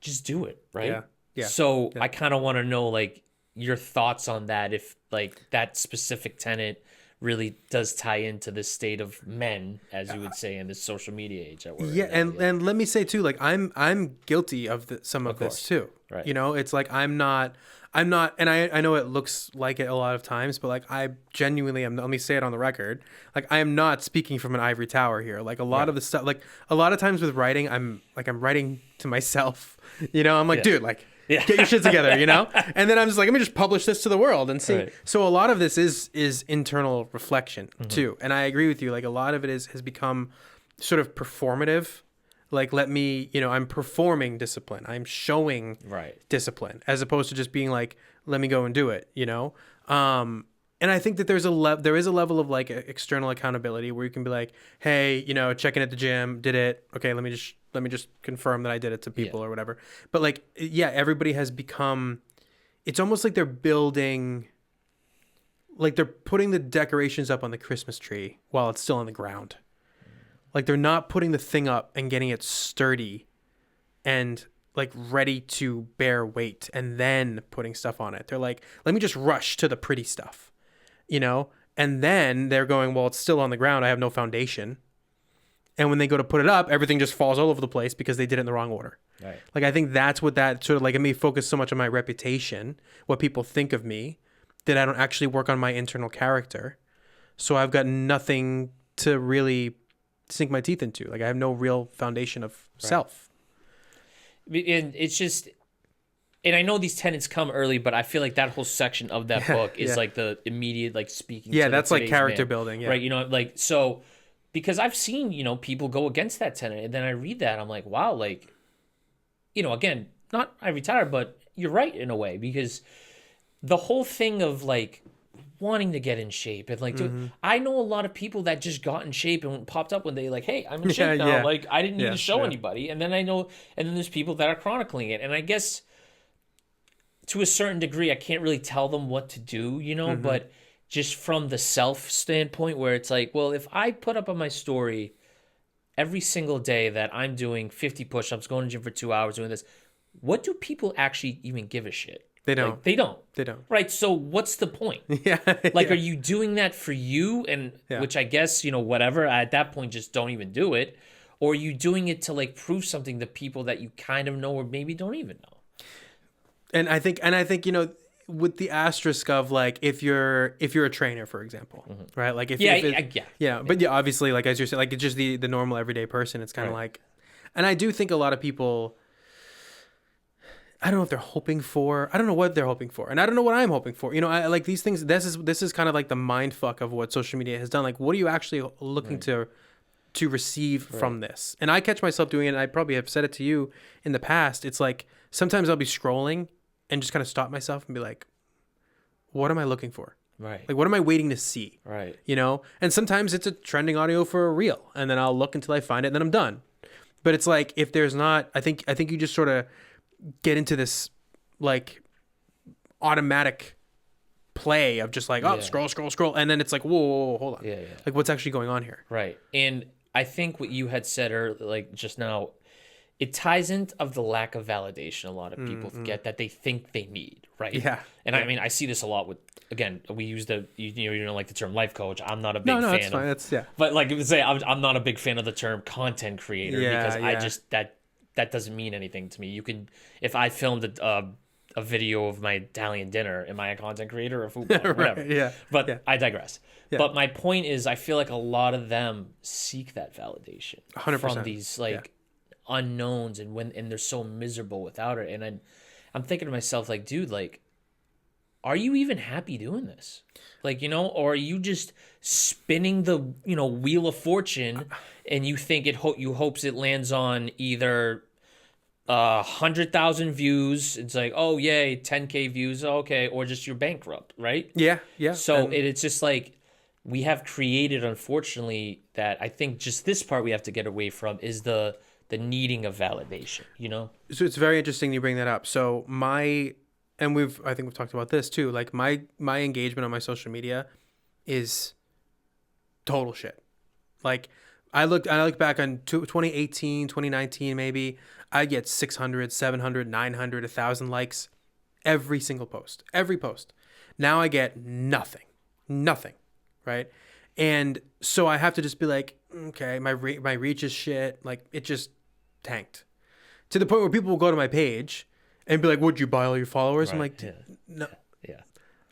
just do it, right? Yeah. So I kind of want to know, like, your thoughts on that, if, like, that specific tenet really does tie into this state of men, as you would say, in this social media age that we're in. And let me say too, like I'm guilty of some of this too. Right. You know, it's like I'm not, and I know it looks like it a lot of times, but like I genuinely am. Let me say it on the record. Like I am not speaking from an ivory tower here. Like a lot of the stuff, like a lot of times with writing, I'm writing to myself. You know, I'm like, dude, like. Yeah. Get your shit together, you know? And then I'm just like, let me just publish this to the world and see. Right. So a lot of this is internal reflection too. And I agree with you. Like a lot of it has become sort of performative. Like, let me, you know, I'm performing discipline. I'm showing discipline as opposed to just being like, let me go and do it, you know? And I think that there is a level of like external accountability where you can be like, hey, you know, checking at the gym, did it. Okay, let me just confirm that I did it to people or whatever. But like, yeah, everybody has become, it's almost like they're building, like they're putting the decorations up on the Christmas tree while it's still on the ground. Like they're not putting the thing up and getting it sturdy and like ready to bear weight and then putting stuff on it. They're like, let me just rush to the pretty stuff, you know? And then they're going, well, it's still on the ground. I have no foundation. And when they go to put it up, everything just falls all over the place because they did it in the wrong order. Right. Like, I think that's what that sort of like, it may focus so much on my reputation, what people think of me, that I don't actually work on my internal character. So I've got nothing to really sink my teeth into. Like, I have no real foundation of self. And it's just, and I know these tenets come early, but I feel like that whole section of that book is like the immediate, like speaking to that's like character man, building. Yeah. Right. You know, like, so, because I've seen, you know, people go against that tenet, and then I read that, I'm like, wow, like, you know, again, not I retire, but you're right in a way, because the whole thing of like wanting to get in shape and like, dude, I know a lot of people that just got in shape and popped up when they like, hey, I'm in shape now. Like, I didn't need to show anybody. And then I know, and then there's people that are chronicling it. And I guess to a certain degree, I can't really tell them what to do, you know, but just from the self standpoint where it's like, well, if I put up on my story every single day that I'm doing 50 push-ups, going to the gym for 2 hours, doing this, what do people actually even give a shit? They don't. Like, they don't. They don't. Right. So what's the point? Like, are you doing that for you? And which I guess, you know, whatever, at that point, just don't even do it. Or are you doing it to like prove something to people that you kind of know or maybe don't even know? And I think, you know, with the asterisk of like, if you're a trainer, for example, right? Like if but obviously, like as you're saying, like it's just the normal everyday person. It's kind of like, and I do think a lot of people, I don't know if they're hoping for, I don't know what they're hoping for. And I don't know what I'm hoping for. You know, I like these things, this is kind of like the mind fuck of what social media has done. Like, what are you actually looking to receive from this? And I catch myself doing it, and I probably have said it to you in the past. It's like, sometimes I'll be scrolling and just kind of stop myself and be like, what am I looking for? Right. Like, what am I waiting to see? Right. You know? And sometimes it's a trending audio for a reel, and then I'll look until I find it, and then I'm done. But it's like, if there's not, I think you just sort of get into this like automatic play of just like, oh, scroll. And then it's like, whoa, hold on. Yeah. Like, what's actually going on here? Right. And I think what you had said earlier, like just now, it ties into of the lack of validation a lot of people get that they think they need, right? Yeah. And I mean, I see this a lot with, again, we use you don't like the term life coach. I'm not a big fan that's of fine. That's, But like say, I'm not a big fan of the term content creator because I just, that doesn't mean anything to me. You can, if I filmed a video of my Italian dinner, am I a content creator or a food blogger? Whatever. Yeah. But I digress. Yeah. But my point is, I feel like a lot of them seek that validation 100%. from these unknowns, and they're so miserable without it. And I'm thinking to myself, like, dude, like, are you even happy doing this? Like, or are you just spinning the wheel of fortune, and you think you hopes it lands on either 100,000 views? It's like, oh yay, 10K views, okay, or just you're bankrupt, right? Yeah. So it's just like we have created, unfortunately, that I think just this part we have to get away from is the needing of validation, So it's very interesting you bring that up. So I think we've talked about this too. Like my engagement on my social media is total shit. Like I look back on 2018, 2019 maybe, I get 600, 700, 900, 1,000 likes every single post. Every post. Now I get nothing, right? And so I have to just be like, okay, my reach is shit. Like it just tanked to the point where people will go to my page and be like, would you buy all your followers? Right. I'm like, no. Yeah.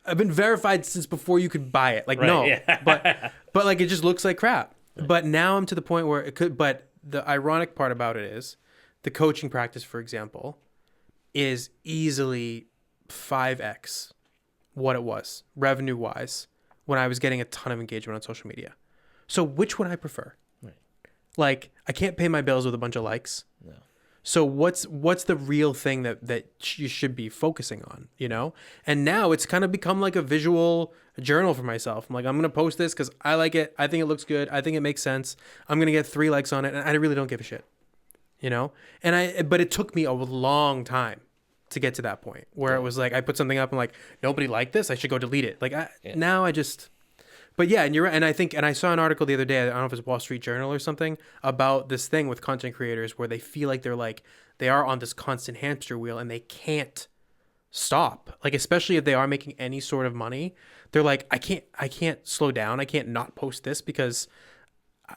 I've been verified since before you could buy it. Like, no. Yeah. but like, it just looks like crap. Right. But now I'm to the point where but the ironic part about it is the coaching practice, for example, is easily 5x what it was revenue wise when I was getting a ton of engagement on social media. So which would I prefer? Right. Like, I can't pay my bills with a bunch of likes. No. So what's the real thing that you should be focusing on, And now it's kind of become like a visual journal for myself. I'm like, I'm going to post this because I like it. I think it looks good. I think it makes sense. I'm going to get 3 likes on it. And I really don't give a shit, But it took me a long time to get to that point where it was like, I put something up and like, nobody liked this. I should go delete it. Like now I just... But yeah, and you're right. And I saw an article the other day, I don't know if it's Wall Street Journal or something, about this thing with content creators where they feel like they are on this constant hamster wheel and they can't stop. Like, especially if they are making any sort of money, they're like, I can't slow down. I can't not post this because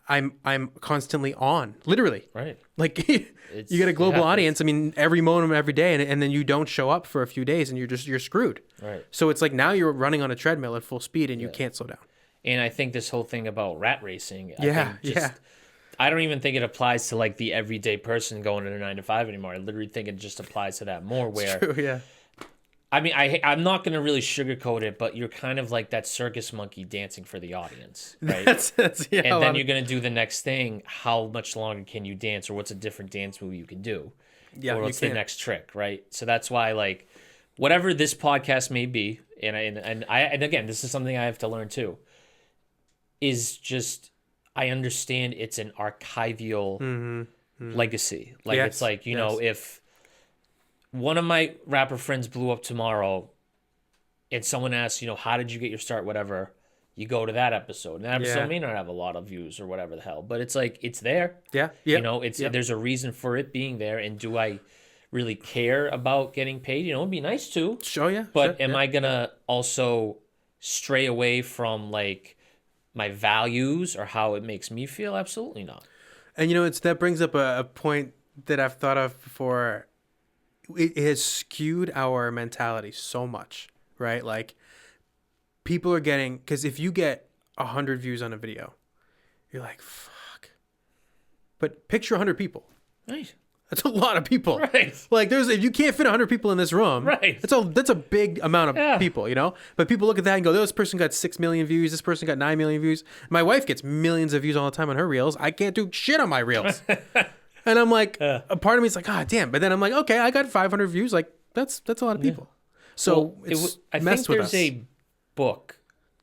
I'm constantly on, literally. Right. Like you get a global audience. I mean, every moment, every day, and then you don't show up for a few days and you're screwed. Right. So it's like now you're running on a treadmill at full speed and you can't slow down. And I think this whole thing about rat racing, I don't even think it applies to like the everyday person going to a 9 to 5 anymore. I literally think it just applies to that more where, it's true, yeah. I mean, I'm not going to really sugarcoat it, but you're kind of like that circus monkey dancing for the audience, right? That's yeah, and then you're going to do the next thing. How much longer can you dance, or what's a different dance move you can do? Yeah, or what's the next trick, right? So that's why, like, whatever this podcast may be, and again, this is something I have to learn too, is just, I understand it's an archival legacy. Like, it's like, if one of my rapper friends blew up tomorrow and someone asks, how did you get your start, whatever, you go to that episode. And that episode may not have a lot of views or whatever the hell, but it's like, it's there. Yeah. There's a reason for it being there. And do I really care about getting paid? It'd be nice to. Sure, yeah. But am I going to also stray away from, like, my values or how it makes me feel? Absolutely not. And that brings up a point that I've thought of before. It has skewed our mentality so much, right? Like, people are getting, because if you get 100 views on a video, you're like, fuck. But picture 100 people. Right. That's a lot of people. Right. Like, if you can't fit 100 people in this room, right, that's a big amount of people, But people look at that and go, this person got 6 million views, this person got 9 million views. My wife gets millions of views all the time on her reels. I can't do shit on my reels. And I'm like, a part of me is like, damn. But then I'm like, okay, I got 500 views. Like, that's a lot of people. So I think there's a book.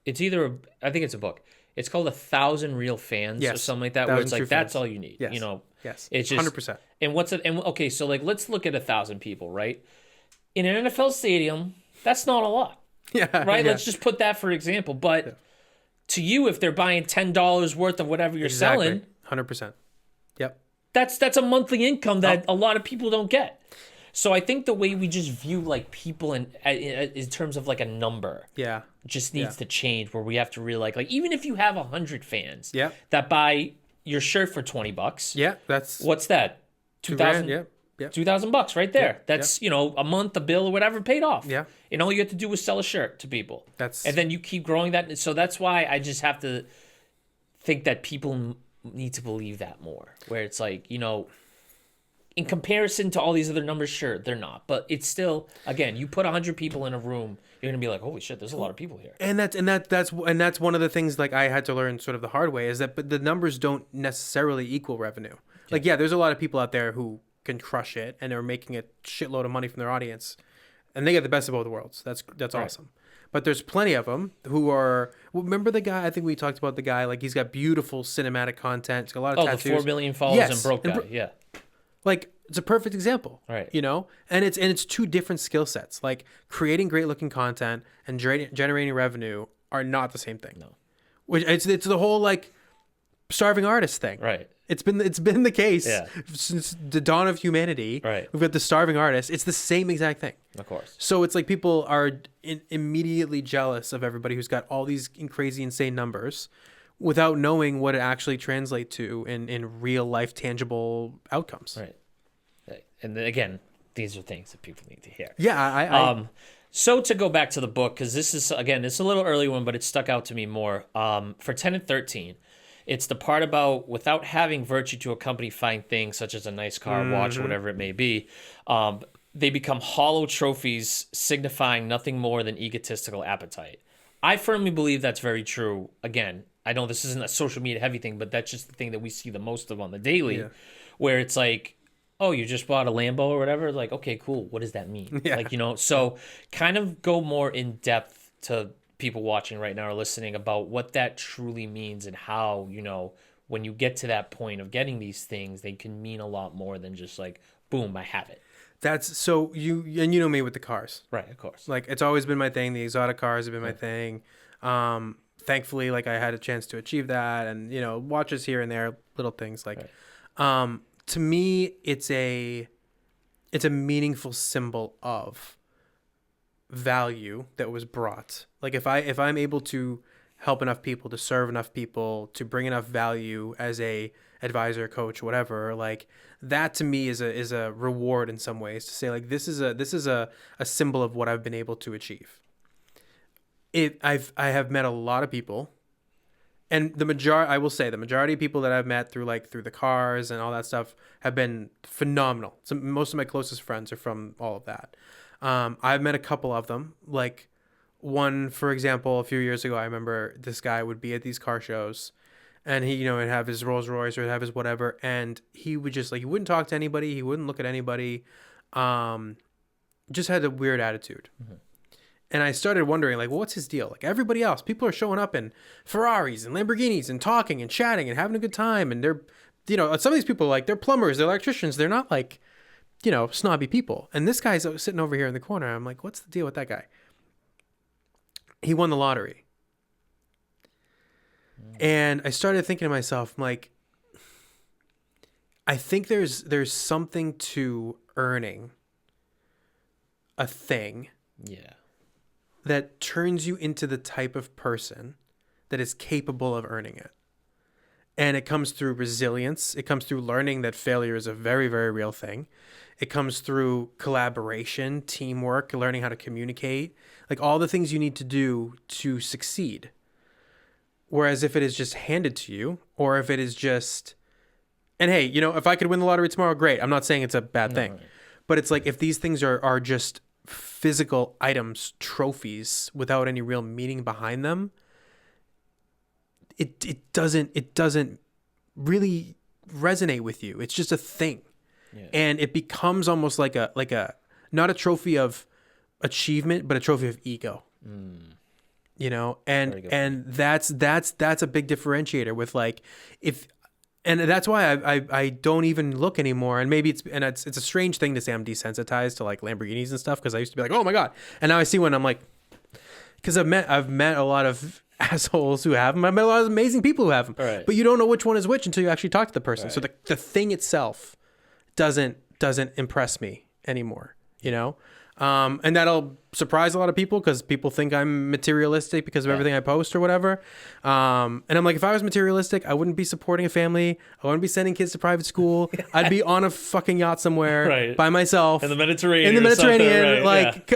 It's I think it's a book. It's called 1,000 Real Fans or something like that, where it's like, that's all you need. Yes. Yes. It's just 100%. And okay, so like, let's look at 1,000 people, right? In an NFL stadium, that's not a lot. Yeah. right? Yeah. Let's just put that for example. But to you, if they're buying $10 worth of whatever you're selling, 100%. Yep. that's a monthly income that a lot of people don't get. So I think the way we just view like people in terms of like a number, Yeah. just needs to change. Where we have to realize, like, even if you have 100 fans, Yeah. that buy your shirt for $20, Yeah. That's what's that? 2,000. Yeah. Yeah. $2,000 right there. Yeah, That's a month, a bill, or whatever paid off. Yeah. And all you have to do is sell a shirt to people. That's And then you keep growing that. So that's why I just have to think that people need to believe that more. Where it's like, in comparison to all these other numbers, sure, they're not. But it's still, again, you put 100 people in a room, you're going to be like, holy shit, there's a lot of people here. And that's one of the things like I had to learn sort of the hard way is that but the numbers don't necessarily equal revenue. Like, yeah, there's a lot of people out there who can crush it and are making a shitload of money from their audience. And they get the best of both worlds. That's awesome. But there's plenty of them who are. Remember the guy? I think we talked about the guy. Like, he's got beautiful cinematic content. He's got a lot of tattoos. The 4 million followers and broke guy. Yeah. Like, it's a perfect example. Right. And it's two different skill sets. Like, creating great looking content and generating revenue are not the same thing. No. Which it's the whole like starving artist thing. Right. It's been the case since the dawn of humanity. Right. We've got the starving artist. It's the same exact thing. Of course. So it's like people are immediately jealous of everybody who's got all these crazy, insane numbers without knowing what it actually translates to in real life, tangible outcomes. Right. And then, again, these are things that people need to hear. Yeah. So to go back to the book, because this is, again, it's a little early one, but it stuck out to me more. For Tenet 13, it's the part about without having virtue to accompany fine things such as a nice car, watch, or whatever it may be, they become hollow trophies signifying nothing more than egotistical appetite. I firmly believe that's very true. Again, I know this isn't a social media heavy thing, but that's just the thing that we see the most of on the daily, where it's like, oh, you just bought a Lambo or whatever? Like, okay, cool. What does that mean? Yeah. Like, so kind of go more in depth to people watching right now or listening about what that truly means and how, when you get to that point of getting these things, they can mean a lot more than just like, boom, I have it. That's so you know me with the cars. Right, of course. Like, it's always been my thing. The exotic cars have been my thing. Thankfully, like, I had a chance to achieve that, and watches here and there, little things like. Right. To me, it's a meaningful symbol of value that was brought. Like, if I'm able to help enough people, to serve enough people, to bring enough value as a advisor, coach, whatever, like, that to me is a reward in some ways, to say like this is a symbol of what I've been able to achieve. I have met a lot of people, and the majority of people that I've met through the cars and all that stuff have been phenomenal. So most of my closest friends are from all of that. I've met a couple of them. Like, one, for example, a few years ago, I remember this guy would be at these car shows, and he, would have his Rolls Royce or would have his whatever, and he would just he wouldn't talk to anybody, he wouldn't look at anybody, just had a weird attitude. Mm-hmm. And I started wondering, like, well, what's his deal? Like, everybody else, people are showing up in Ferraris and Lamborghinis and talking and chatting and having a good time. And they're, some of these people, like, they're plumbers, they're electricians. They're not like, snobby people. And this guy's sitting over here in the corner. I'm like, what's the deal with that guy? He won the lottery. And I started thinking to myself, I'm like, I think there's something to earning a thing. Yeah. That turns you into the type of person that is capable of earning it. And it comes through resilience. It comes through learning that failure is a very, very real thing. It comes through collaboration, teamwork, learning how to communicate, like all the things you need to do to succeed. Whereas if it is just handed to you, or if it is just, and hey, if I could win the lottery tomorrow, great. I'm not saying it's a bad thing, right. But it's like, if these things are just physical items, trophies, without any real meaning behind them, it doesn't really resonate with you. It's just a thing. Yeah. And it becomes almost like a not a trophy of achievement, but a trophy of ego. And that's a big differentiator with like, and that's why I don't even look anymore. And maybe it's a strange thing to say I'm desensitized to like Lamborghinis and stuff, because I used to be like, oh my God. And now I see one, I'm like, because I've met a lot of assholes who have them. I've met a lot of amazing people who have them. Right. But you don't know which one is which until you actually talk to the person. Right. So the thing itself doesn't impress me anymore, you know? And that'll surprise a lot of people because people think I'm materialistic because of everything I post or whatever. And I'm like, if I was materialistic, I wouldn't be supporting a family. I wouldn't be sending kids to private school. I'd be on a fucking yacht somewhere by myself. In the Mediterranean. Like,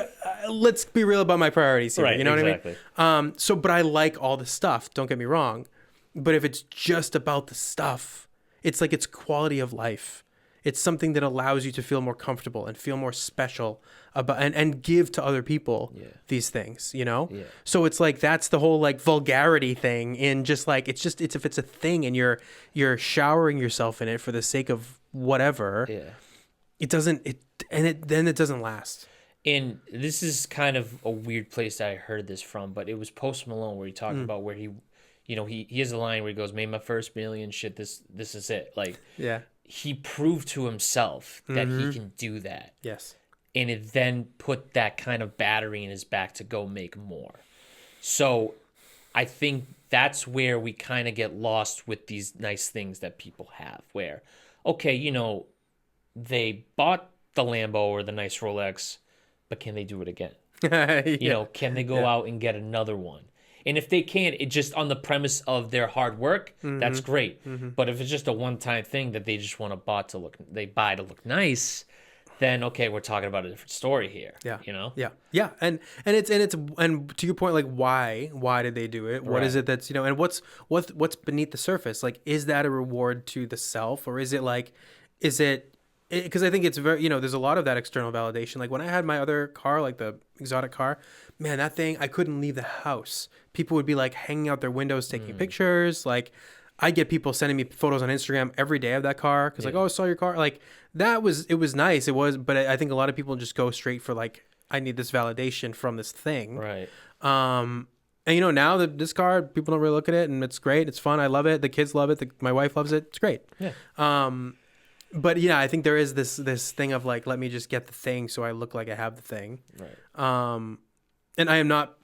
let's be real about my priorities here. Right, you know exactly. what I mean? But I like all the stuff. Don't get me wrong. But if it's just about the stuff, it's like it's quality of life. It's something that allows you to feel more comfortable and feel more special about and give to other people these things, you know? Yeah. So it's like that's the whole like vulgarity thing in just like it's if it's a thing and you're showering yourself in it for the sake of whatever. Yeah. It doesn't last. And this is kind of a weird place that I heard this from, but it was Post Malone where he talked about where he has a line where he goes, "Made my first million, shit, this is it." Like he proved to himself that he can do that. Yes. And it then put that kind of battery in his back to go make more. So I think that's where we kind of get lost with these nice things that people have where, okay, you know, they bought the Lambo or the nice Rolex, but can they do it again? You know, can they go out and get another one? And if they can't, it just on the premise of their hard work, that's great. But if it's just a one-time thing that they just want to buy to look nice, then okay, we're talking about a different story here. Yeah, you know. Yeah. And to your point, like why did they do it? What is it that's and what's beneath the surface? Like, is that a reward to the self, or is it because I think it's very, there's a lot of that external validation. Like when I had my other car, like the exotic car, man, that thing, I couldn't leave the house. People would be like hanging out their windows, taking pictures. Like I get people sending me photos on Instagram every day of that car. Cause like, oh, I saw your car. Like it was nice. It was, but I think a lot of people just go straight for like, I need this validation from this thing. Right. And now that this car, people don't really look at it and it's great. It's fun. I love it. The kids love it. My wife loves it. It's great. Yeah. But yeah, I think there is this thing of like, let me just get the thing so I look like I have the thing. Right. And I am not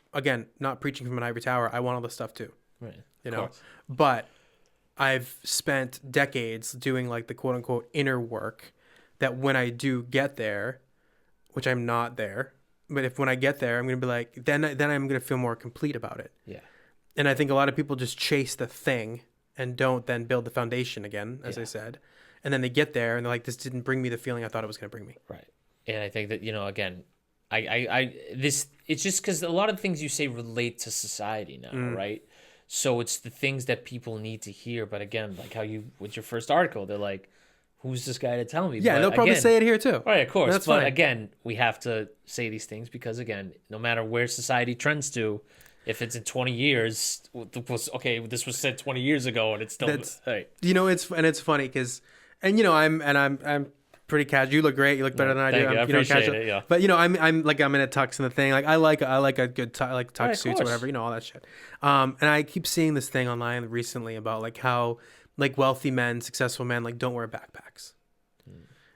preaching from an ivory tower. I want all this stuff too. Right. But I've spent decades doing like the quote unquote inner work that when I do get there, which I'm not there, but when I get there, I'm going to be like, then I'm going to feel more complete about it. Yeah. And I think a lot of people just chase the thing and don't then build the foundation again, as I said. And then they get there and they're like, this didn't bring me the feeling I thought it was going to bring me. Right. And I think that, again, it's just because a lot of things you say relate to society now, right? So it's the things that people need to hear. But again, like how with your first article, they're like, who's this guy to tell me? Yeah, but they'll probably say it here too. Right, of course. That's but fine. Again, we have to say these things because, again, no matter where society trends to, if it's in 20 years, this was said 20 years ago and it's still right. It's funny because, I'm pretty casual. You look great. You look better than I do. I appreciate it. Yeah. But I'm in a tux and the thing. Like I like a good tux suits or whatever. All that shit. And I keep seeing this thing online recently about like how like wealthy men, successful men, like don't wear backpacks.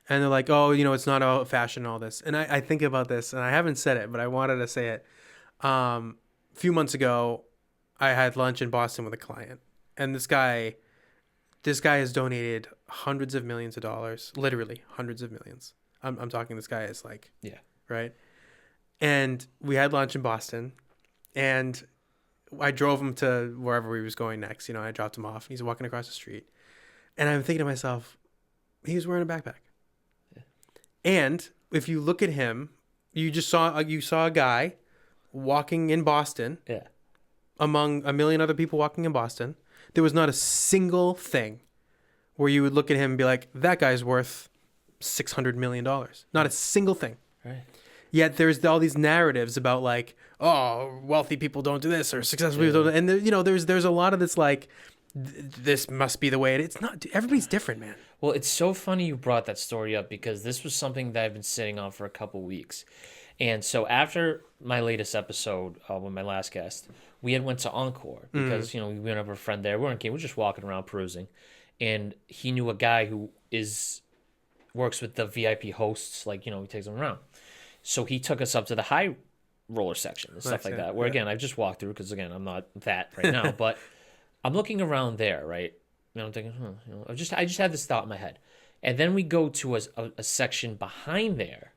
And they're like, oh, it's not about fashion and all this. And I think about this, and I haven't said it, but I wanted to say it. A few months ago, I had lunch in Boston with a client, and this guy has donated hundreds of millions of dollars, literally hundreds of millions. I'm talking, this guy is like, right. And we had lunch in Boston, and I drove him to wherever he was going next. I dropped him off. He's walking across the street, and I'm thinking to myself, he was wearing a backpack. Yeah. And if you look at him, you saw a guy walking in Boston. Yeah. Among a million other people walking in Boston. There was not a single thing where you would look at him and be like, that guy's worth $600 million. Not a single thing. Right. Yet there's all these narratives about like, oh, wealthy people don't do this or successful people don't. And there's a lot of this like, this must be the way it is. It's not. Everybody's different, man. Well, it's so funny you brought that story up because this was something that I've been sitting on for a couple weeks. And so after my latest episode with my last guest, we went to Encore because, we went over a friend there. We're just walking around perusing. And he knew a guy who works with the VIP hosts. Like, he takes them around. So he took us up to the high roller section and stuff like yeah, that. Where yeah. again, I've just walked through because again, I'm not that right now, but I'm looking around there, right? And I'm thinking, I just had this thought in my head, and then we go to a section behind there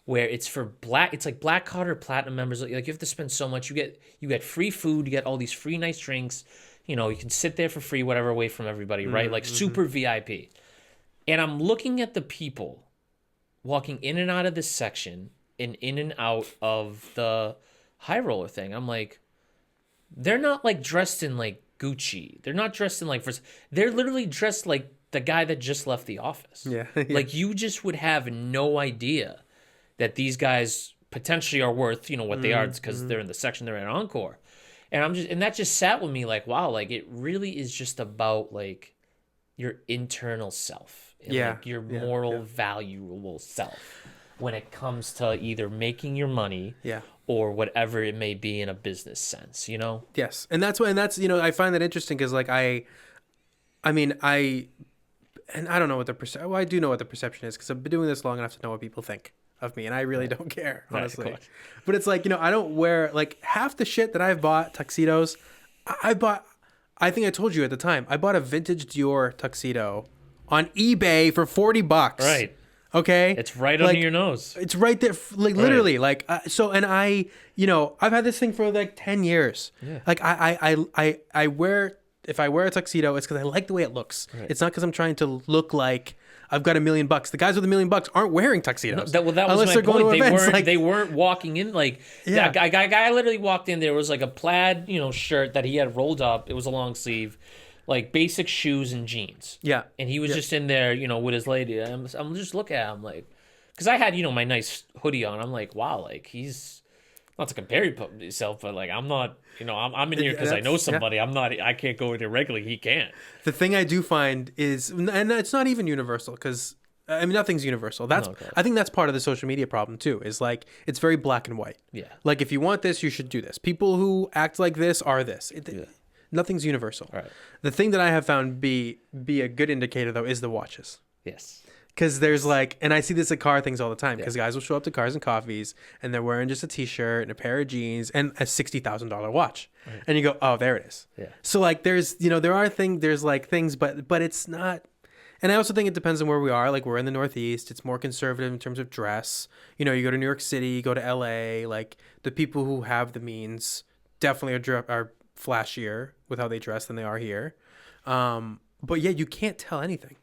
where it's for black. It's like black card or platinum members. Like you have to spend so much. You get free food. You get all these free nice drinks. You can sit there for free, whatever, away from everybody, right? Like super VIP. And I'm looking at the people walking in and out of this section and in and out of the high roller thing. I'm like, they're not like dressed in like Gucci. They're not dressed in like they're literally dressed like the guy that just left the office. Yeah. Like you just would have no idea that these guys potentially are worth, what they are because they're in the section they're in Encore. And that just sat with me like, wow, like it really is just about like your internal self and like your moral, valuable self when it comes to either making your money or whatever it may be in a business sense, Yes. And that's I find that interesting because like I don't know what I do know what the perception is because I've been doing this long enough to know what people think of me, and I really don't care, honestly. Right, but it's like, I don't wear like half the shit that I've bought tuxedos. I think I told you at the time, I bought a vintage Dior tuxedo on eBay for $40. Right. Okay. It's right under your nose. It's right there, like literally, like and I've had this thing for like 10 years. Yeah. Like I wear, if I wear a tuxedo, it's because I like the way it looks. Right. It's not because I'm trying to look like I've got $1 million. The guys with $1 million aren't wearing tuxedos. That was my point. They weren't walking in like that guy literally walked in. There was like a plaid, shirt that he had rolled up. It was a long sleeve, like basic shoes and jeans. Yeah. And he was just in there, with his lady. I'm just looking at him like, because I had, my nice hoodie on. I'm like, wow, like he's not to compare himself, but like I'm not, I'm in here because I know somebody. I'm not. I can't go in there regularly. He can't. The thing I do find is, and it's not even universal because nothing's universal. I think that's part of the social media problem too. Is like it's very black and white. Yeah. Like if you want this, you should do this. People who act like this are this. Nothing's universal. Right. The thing that I have found be a good indicator though is the watches. Yes. Because there's like, and I see this at car things all the time because guys will show up to Cars and Coffees and they're wearing just a t-shirt and a pair of jeans and a $60,000 watch. Right. And you go, oh, there it is. Yeah. So like there's, there's like things, but it's not. And I also think it depends on where we are. Like we're in the Northeast. It's more conservative in terms of dress. You go to New York City, you go to LA, like the people who have the means definitely are flashier with how they dress than they are here. But yeah, you can't tell anything.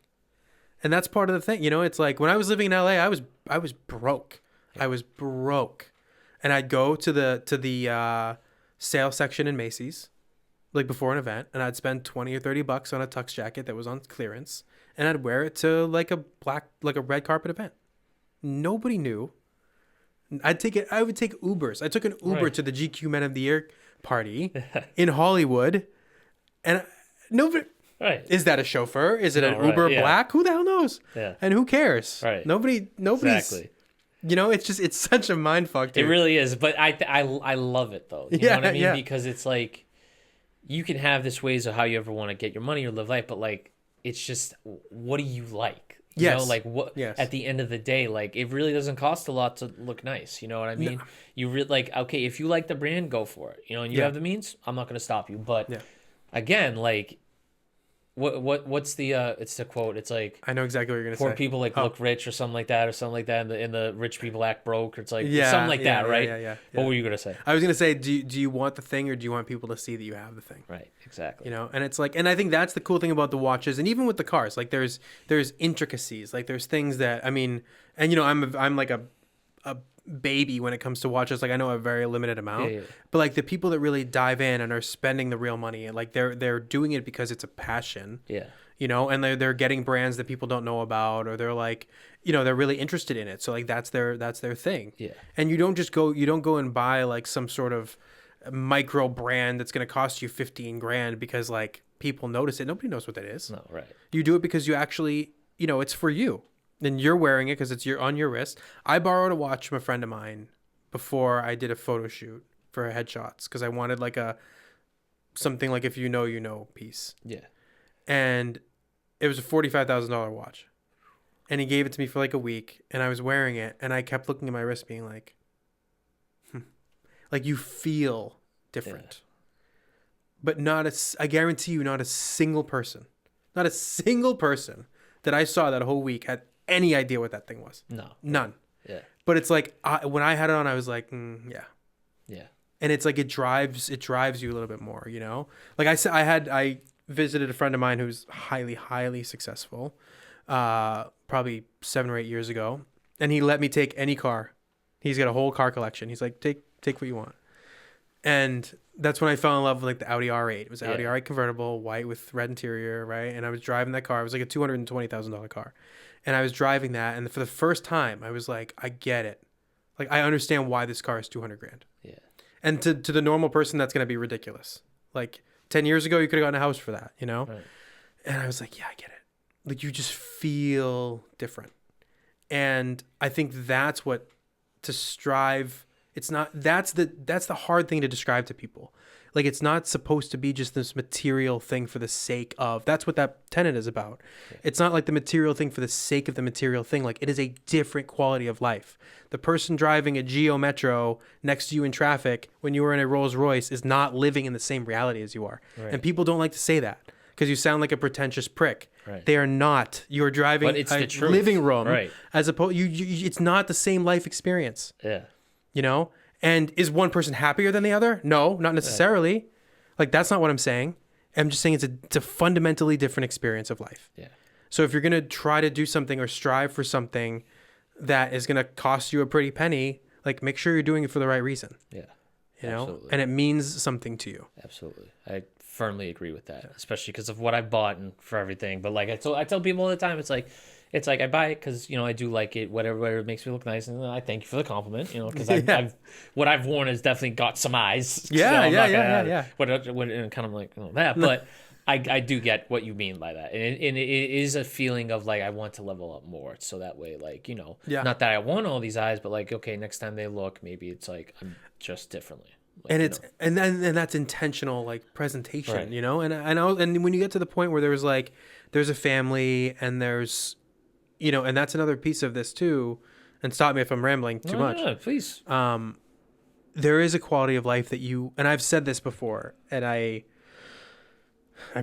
And that's part of the thing, it's like when I was living in LA, I was broke. I was broke. And I'd go to the sale section in Macy's, like before an event, and I'd spend $20 or $30 on a tux jacket that was on clearance, and I'd wear it to like a red carpet event. Nobody knew. I would take Ubers. I took an Uber to the GQ Men of the Year party in Hollywood, and nobody. Right. Is that a chauffeur? Is it an Uber Black? Who the hell knows? Yeah. And who cares? Right. Nobody's. Exactly. It's such a mind fuck. Dude. It really is. But I love it though. You know what I mean? Yeah. Because it's like you can have this ways of how you ever want to get your money or live life, but like it's just what do you like? You know, like what at the end of the day, like it really doesn't cost a lot to look nice. You know what I mean? No. You really like okay, if you like the brand, go for it. And you have the means, I'm not gonna stop you. But again, like what's the it's the quote, it's like I know exactly what you're gonna say. Poor people look rich or something like that, and the rich people act broke, or it's like something like that, right? Yeah. What were you gonna say? I was gonna say, do you want the thing or do you want people to see that you have the thing? Right, exactly. And it's like, and I think that's the cool thing about the watches, and even with the cars, like there's intricacies, like there's things that I'm like a baby when it comes to watches. Like I know a very limited amount, but like the people that really dive in and are spending the real money, and like they're doing it because it's a passion. Yeah. And they're getting brands that people don't know about, or they're like, they're really interested in it. So like that's their thing. Yeah. And you don't go and buy like some sort of micro brand that's going to cost you $15,000 because like people notice it. Nobody knows what that is. No, right. You do it because you actually, it's for you. And you're wearing it because it's on your wrist. I borrowed a watch from a friend of mine before I did a photo shoot for headshots because I wanted like something like if you know piece. Yeah. And it was a $45,000 watch. And he gave it to me for like a week, and I was wearing it, and I kept looking at my wrist being like, Like you feel different. But I guarantee you, not a single person that I saw that whole week had any idea what that thing was. No. None. Yeah. But it's like, when I had it on, I was like, yeah. Yeah. And it's like, it drives you a little bit more, you know? Like I visited a friend of mine who's highly, highly successful, probably 7 or 8 years ago. And he let me take any car. He's got a whole car collection. He's like, take what you want. And that's when I fell in love with like the Audi R8. It was an Audi R8 convertible, white with red interior, right? And I was driving that car. It was like a $220,000 car. And I was driving that, and for the first time, I was like, I get it. Like, I understand why this car is $200,000. Yeah. And to the normal person, that's gonna be ridiculous. Like 10 years ago, you could have gotten a house for that, you know? Right. And I was like, yeah, I get it. Like, you just feel different. And I think that's what to strive. It's not, that's the hard thing to describe to people. Like, it's not supposed to be just this material thing for the sake of, that's what that tenet is about. Yeah. It's not like the material thing for the sake of the material thing. Like, it is a different quality of life. The person driving a Geo Metro next to you in traffic when you were in a Rolls Royce is not living in the same reality as you are. Right. And people don't like to say that because you sound like a pretentious prick. Right. They are not. You're driving a living room, right, as opposed, it's not the same life experience. Yeah. You know? And is one person happier than the other? No, not necessarily. Right. Like, that's not what I'm saying. I'm just saying it's a fundamentally different experience of life. Yeah. So if you're going to try to do something or strive for something that is going to cost you a pretty penny, like, make sure you're doing it for the right reason. Yeah. You know? And it means something to you. Absolutely. I firmly agree with that, especially because of what I bought and for everything. But like I tell people all the time, it's like I buy it because, you know, I do like it, whatever makes me look nice, and I thank you for the compliment, you know, because what I've worn has definitely got some eyes. Yeah. What kind of like, you know, that, but I do get what you mean by that, and it is a feeling of like I want to level up more, so that way, like, you know, not that I want all these eyes, but like, okay, next time they look, maybe it's like I'm just differently. Like, and it's and that's intentional, like, presentation, right. You know, and when you get to the point where there's a family and there's, you know, and that's another piece of this too, and stop me if I'm rambling too much. No, please. There is a quality of life that and I've said this before, and I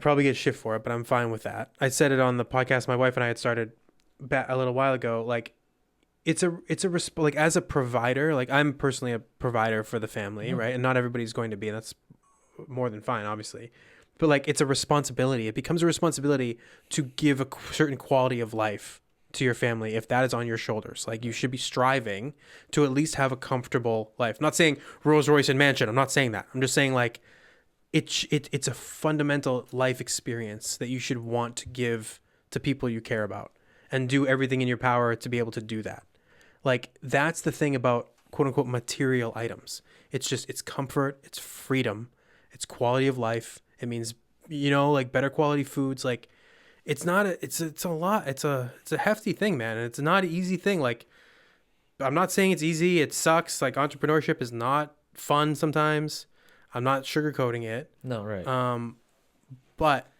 probably get shit for it, but I'm fine with that. I said it on the podcast my wife and I had started a little while ago. Like, it's like, as a provider, like, I'm personally a provider for the family, mm-hmm. right? And not everybody's going to be, and that's more than fine, obviously. But like, it's a responsibility. It becomes a responsibility to give a certain quality of life to your family if that is on your shoulders. Like, you should be striving to at least have a comfortable life. I'm not saying Rolls Royce and mansion. I'm not saying that. I'm just saying, like, it's a fundamental life experience that you should want to give to people you care about, and do everything in your power to be able to do that. Like, that's the thing about quote unquote material items. It's comfort, it's freedom, it's quality of life. It means, you know, like, better quality foods. Like, it's a lot. It's a hefty thing, man. And it's not an easy thing. Like, I'm not saying it's easy. It sucks. Like, entrepreneurship is not fun sometimes. I'm not sugarcoating it. No, right. But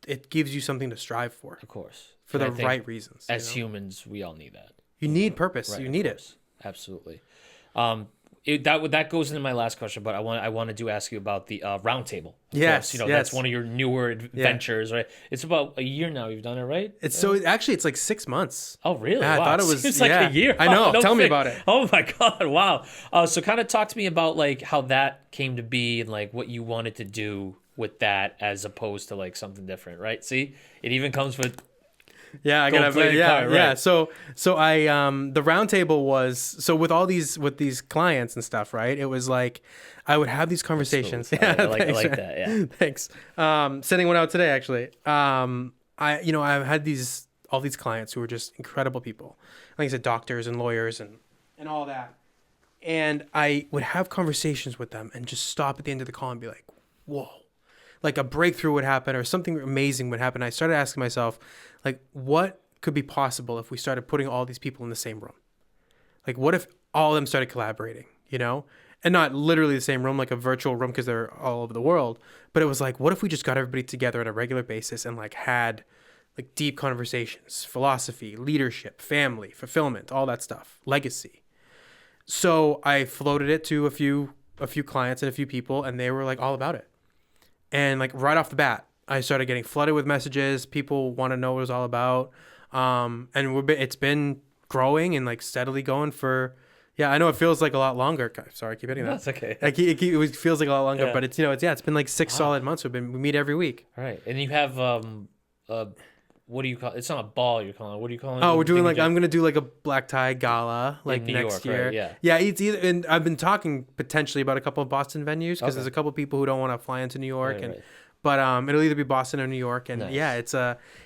it gives you something to strive for. Of course. For the right reasons. As humans, we all need that. You need purpose. Right, you need it. Absolutely. That goes into my last question, but I wanted to ask you about the roundtable. Yes, you know, that's one of your newer ventures, right? It's about a year now you've done it, right? It's it's like 6 months. Oh, really? Yeah, wow. I thought it was like a year. I know. Tell me about it. Oh my God! Wow. So kind of talk to me about like how that came to be and like what you wanted to do with that as opposed to like something different, right? See, it even comes with. Yeah, I gotta play. Yeah, right. Yeah. So I the round table was with these clients and stuff, right? It was like I would have these conversations. Yeah, I like that. Yeah, thanks. Sending one out today, actually. I've had all these clients who were just incredible people. Like I said, doctors and lawyers and all that. And I would have conversations with them and just stop at the end of the call and be like, whoa. Like, a breakthrough would happen or something amazing would happen. I started asking myself, like, what could be possible if we started putting all these people in the same room? Like, what if all of them started collaborating, you know? And not literally the same room, like a virtual room because they're all over the world. But it was like, what if we just got everybody together on a regular basis and like had like deep conversations, philosophy, leadership, family, fulfillment, all that stuff, legacy. So I floated it to a few a few clients and a few people, and they were like all about it. And like right off the bat, I started getting flooded with messages. People want to know what it was all about. And it's been growing and like steadily going for, yeah, I know it feels like a lot longer. Sorry, I keep hitting that. That's okay. It feels like a lot longer, Yeah. but it's been like 6 solid months. We meet every week. All right. And you have, what do you call it? It's not a ball you're calling it. What do you call it? Oh, we're doing like, I'm going to do like a black tie gala like New next York, year. right? Yeah. Yeah. It's either, and I've been talking potentially about a couple of Boston venues because Okay. there's a couple of people who don't want to fly into New York. Right. But it'll either be Boston or New York. And Nice. yeah,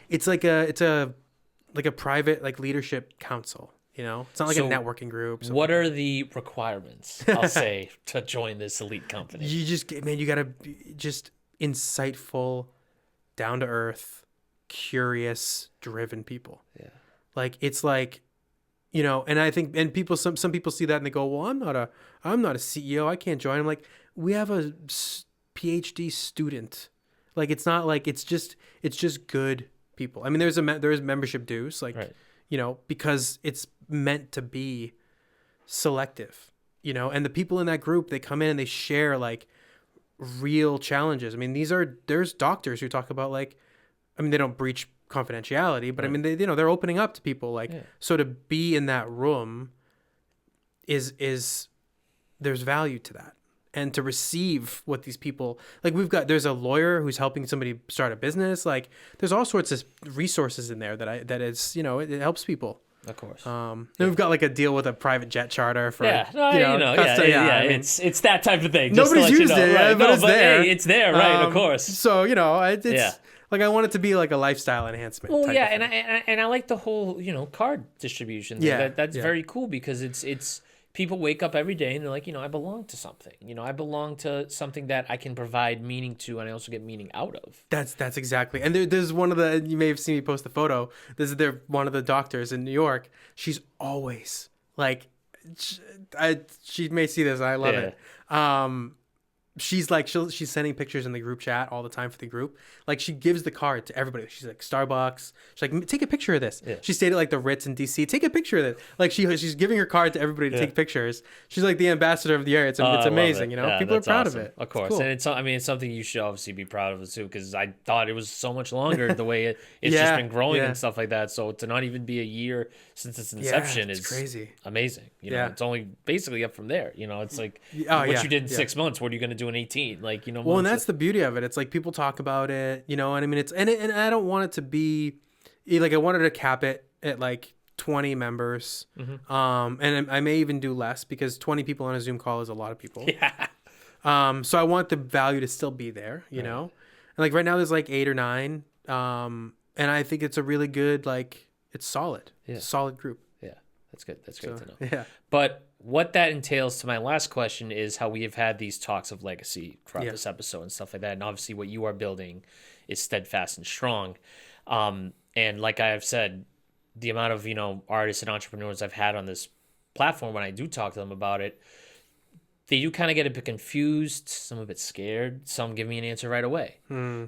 it's like a private like leadership council, it's not like So a networking group. What are the requirements, I'll say, to join this elite company? You you gotta be just insightful, down to earth, curious, driven people. Yeah. Like it's like, and I think, and people, some people see that and they go, well, I'm not a CEO. I can't join. I'm like, we have a PhD student. Like, it's not like, it's just good people. I mean, there is membership dues, like, Right. Because it's meant to be selective, and the people in that group, they come in and they share like real challenges. I mean, there's doctors who talk about like, I mean, they don't breach confidentiality, but right. I mean, they're opening up to people like, so to be in that room is there's value to that. And to receive what these people, like there's a lawyer who's helping somebody start a business. Like there's all sorts of resources in there that is, it helps people. Of course. Then we've got like a deal with a private jet charter for, I mean, it's that type of thing. Nobody's used it, right? but it's there. Hey, it's there, right? Of course. So, it's like I want it to be like a lifestyle enhancement. Well, yeah, and I like the whole, card distribution. Yeah. That's very cool because it's people wake up every day and they're like, I belong to something. I belong to something that I can provide meaning to, and I also get meaning out of. That's exactly. And there's one of the, you may have seen me post the photo. One of the doctors in New York. She's always like, she may see this. And I love it. She's like, she's sending pictures in the group chat all the time for the group. Like she gives the card to everybody. She's like, Starbucks. She's like, take a picture of this. Yeah. She stayed at like the Ritz in DC. Take a picture of this. Like she's giving her card to everybody to take pictures. She's like the ambassador of the area. It's amazing. People are proud of it. Of course. Cool. And it's something you should obviously be proud of too, because I thought it was so much longer the way it's just been growing and stuff like that. So to not even be a year since its inception is crazy. Amazing. It's only basically up from there. It's like what you did in 6 months, what are you going to do in 18? Like, well, and that's the beauty of it. It's like people talk about it, and I mean, and I don't want it to be like, I wanted to cap it at like 20 members. Mm-hmm. And I may even do less because 20 people on a Zoom call is a lot of people. Yeah. So I want the value to still be there, you know, and like right now there's like 8 or 9. And I think it's a really good, like, it's solid. Yeah. It's a solid group. Yeah. That's good. That's great to know. Yeah. But what that entails to my last question is how we have had these talks of legacy throughout this episode and stuff like that. And obviously what you are building is steadfast and strong. And like I have said, the amount of, artists and entrepreneurs I've had on this platform, when I do talk to them about it, they do kind of get a bit confused, some a bit scared, some give me an answer right away.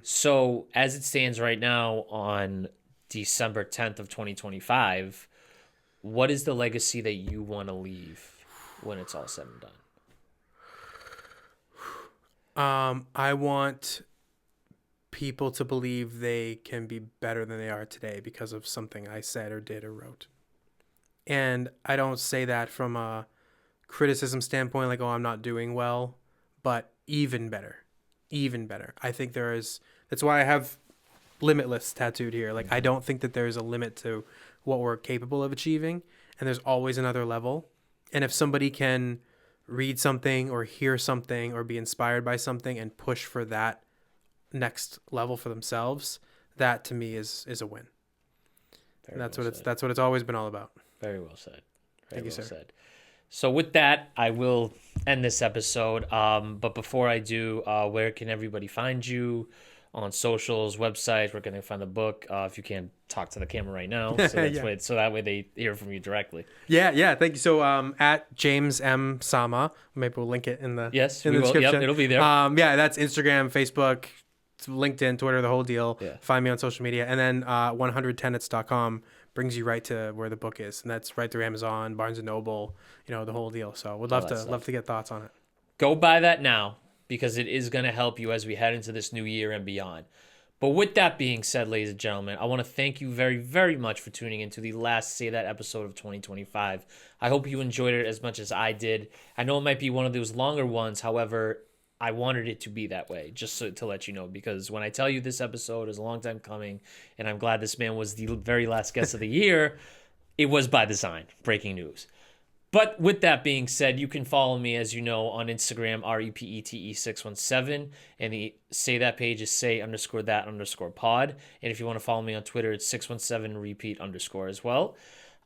So as it stands right now on December 10th of 2025, what is the legacy that you want to leave when it's all said and done? I want people to believe they can be better than they are today because of something I said or did or wrote. And I don't say that from a criticism standpoint, like, oh, I'm not doing well, but even better. I think that's why I have limitless tattooed here. Like, I don't think that there's a limit to what we're capable of achieving, and there's always another level. And if somebody can read something or hear something or be inspired by something and push for that next level for themselves, that to me is a win. That's what it's always been all about. Very well said. Thank you, sir. So with that, I will end this episode. But before I do, where can everybody find you? On socials, websites, where can they find the book? If you can't talk to the camera right now, so that way they hear from you directly. Yeah. Thank you. So at James M. Sama, maybe we'll link it in the description. Yep, it'll be there. That's Instagram, Facebook, LinkedIn, Twitter, the whole deal. Yeah. Find me on social media, and then 100tenets.com brings you right to where the book is, and that's right through Amazon, Barnes and Noble, the whole deal. So we'd love to get thoughts on it. Go buy that now because it is going to help you as we head into this new year and beyond. But with that being said, ladies and gentlemen, I want to thank you very, very much for tuning into the last Say That episode of 2025. I hope you enjoyed it as much as I did. I know it might be one of those longer ones. However, I wanted it to be that way, just to let you know, because when I tell you this episode is a long time coming, and I'm glad this man was the very last guest of the year, it was by design. Breaking news. But with that being said, you can follow me, as you know, on Instagram, REPETE617. And the Say That page is say_that_pod. And if you want to follow me on Twitter, it's 617repeat_ as well.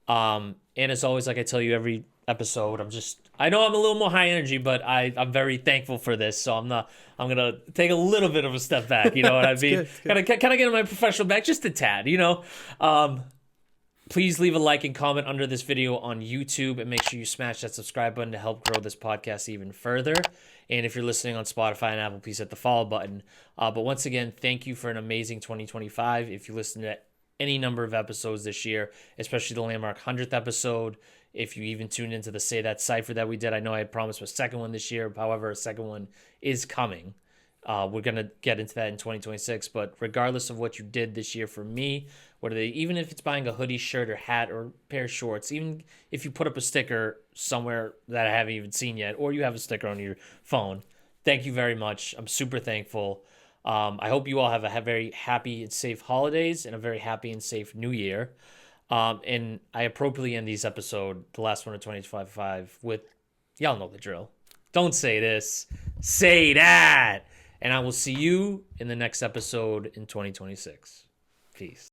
And as always, like I tell you every episode, I know I'm a little more high energy, but I'm very thankful for this. So I'm going to take a little bit of a step back. You know what I mean? Kind of get in my professional bag just a tad, you know? Please leave a like and comment under this video on YouTube, and make sure you smash that subscribe button to help grow this podcast even further. And if you're listening on Spotify and Apple, please hit the follow button. But once again, thank you for an amazing 2025. If you listen to any number of episodes this year, especially the landmark 100th episode, if you even tuned into the Say That cipher that we did, I know I had promised a second one this year. However, a second one is coming. We're going to get into that in 2026. But regardless of what you did this year for me, even if it's buying a hoodie, shirt, or hat, or pair of shorts, even if you put up a sticker somewhere that I haven't even seen yet, or you have a sticker on your phone, thank you very much. I'm super thankful. I hope you all have a very happy and safe holidays and a very happy and safe new year. And I appropriately end these episode, the last one of 2025, with, y'all know the drill. Don't say this, say that. And I will see you in the next episode in 2026. Peace.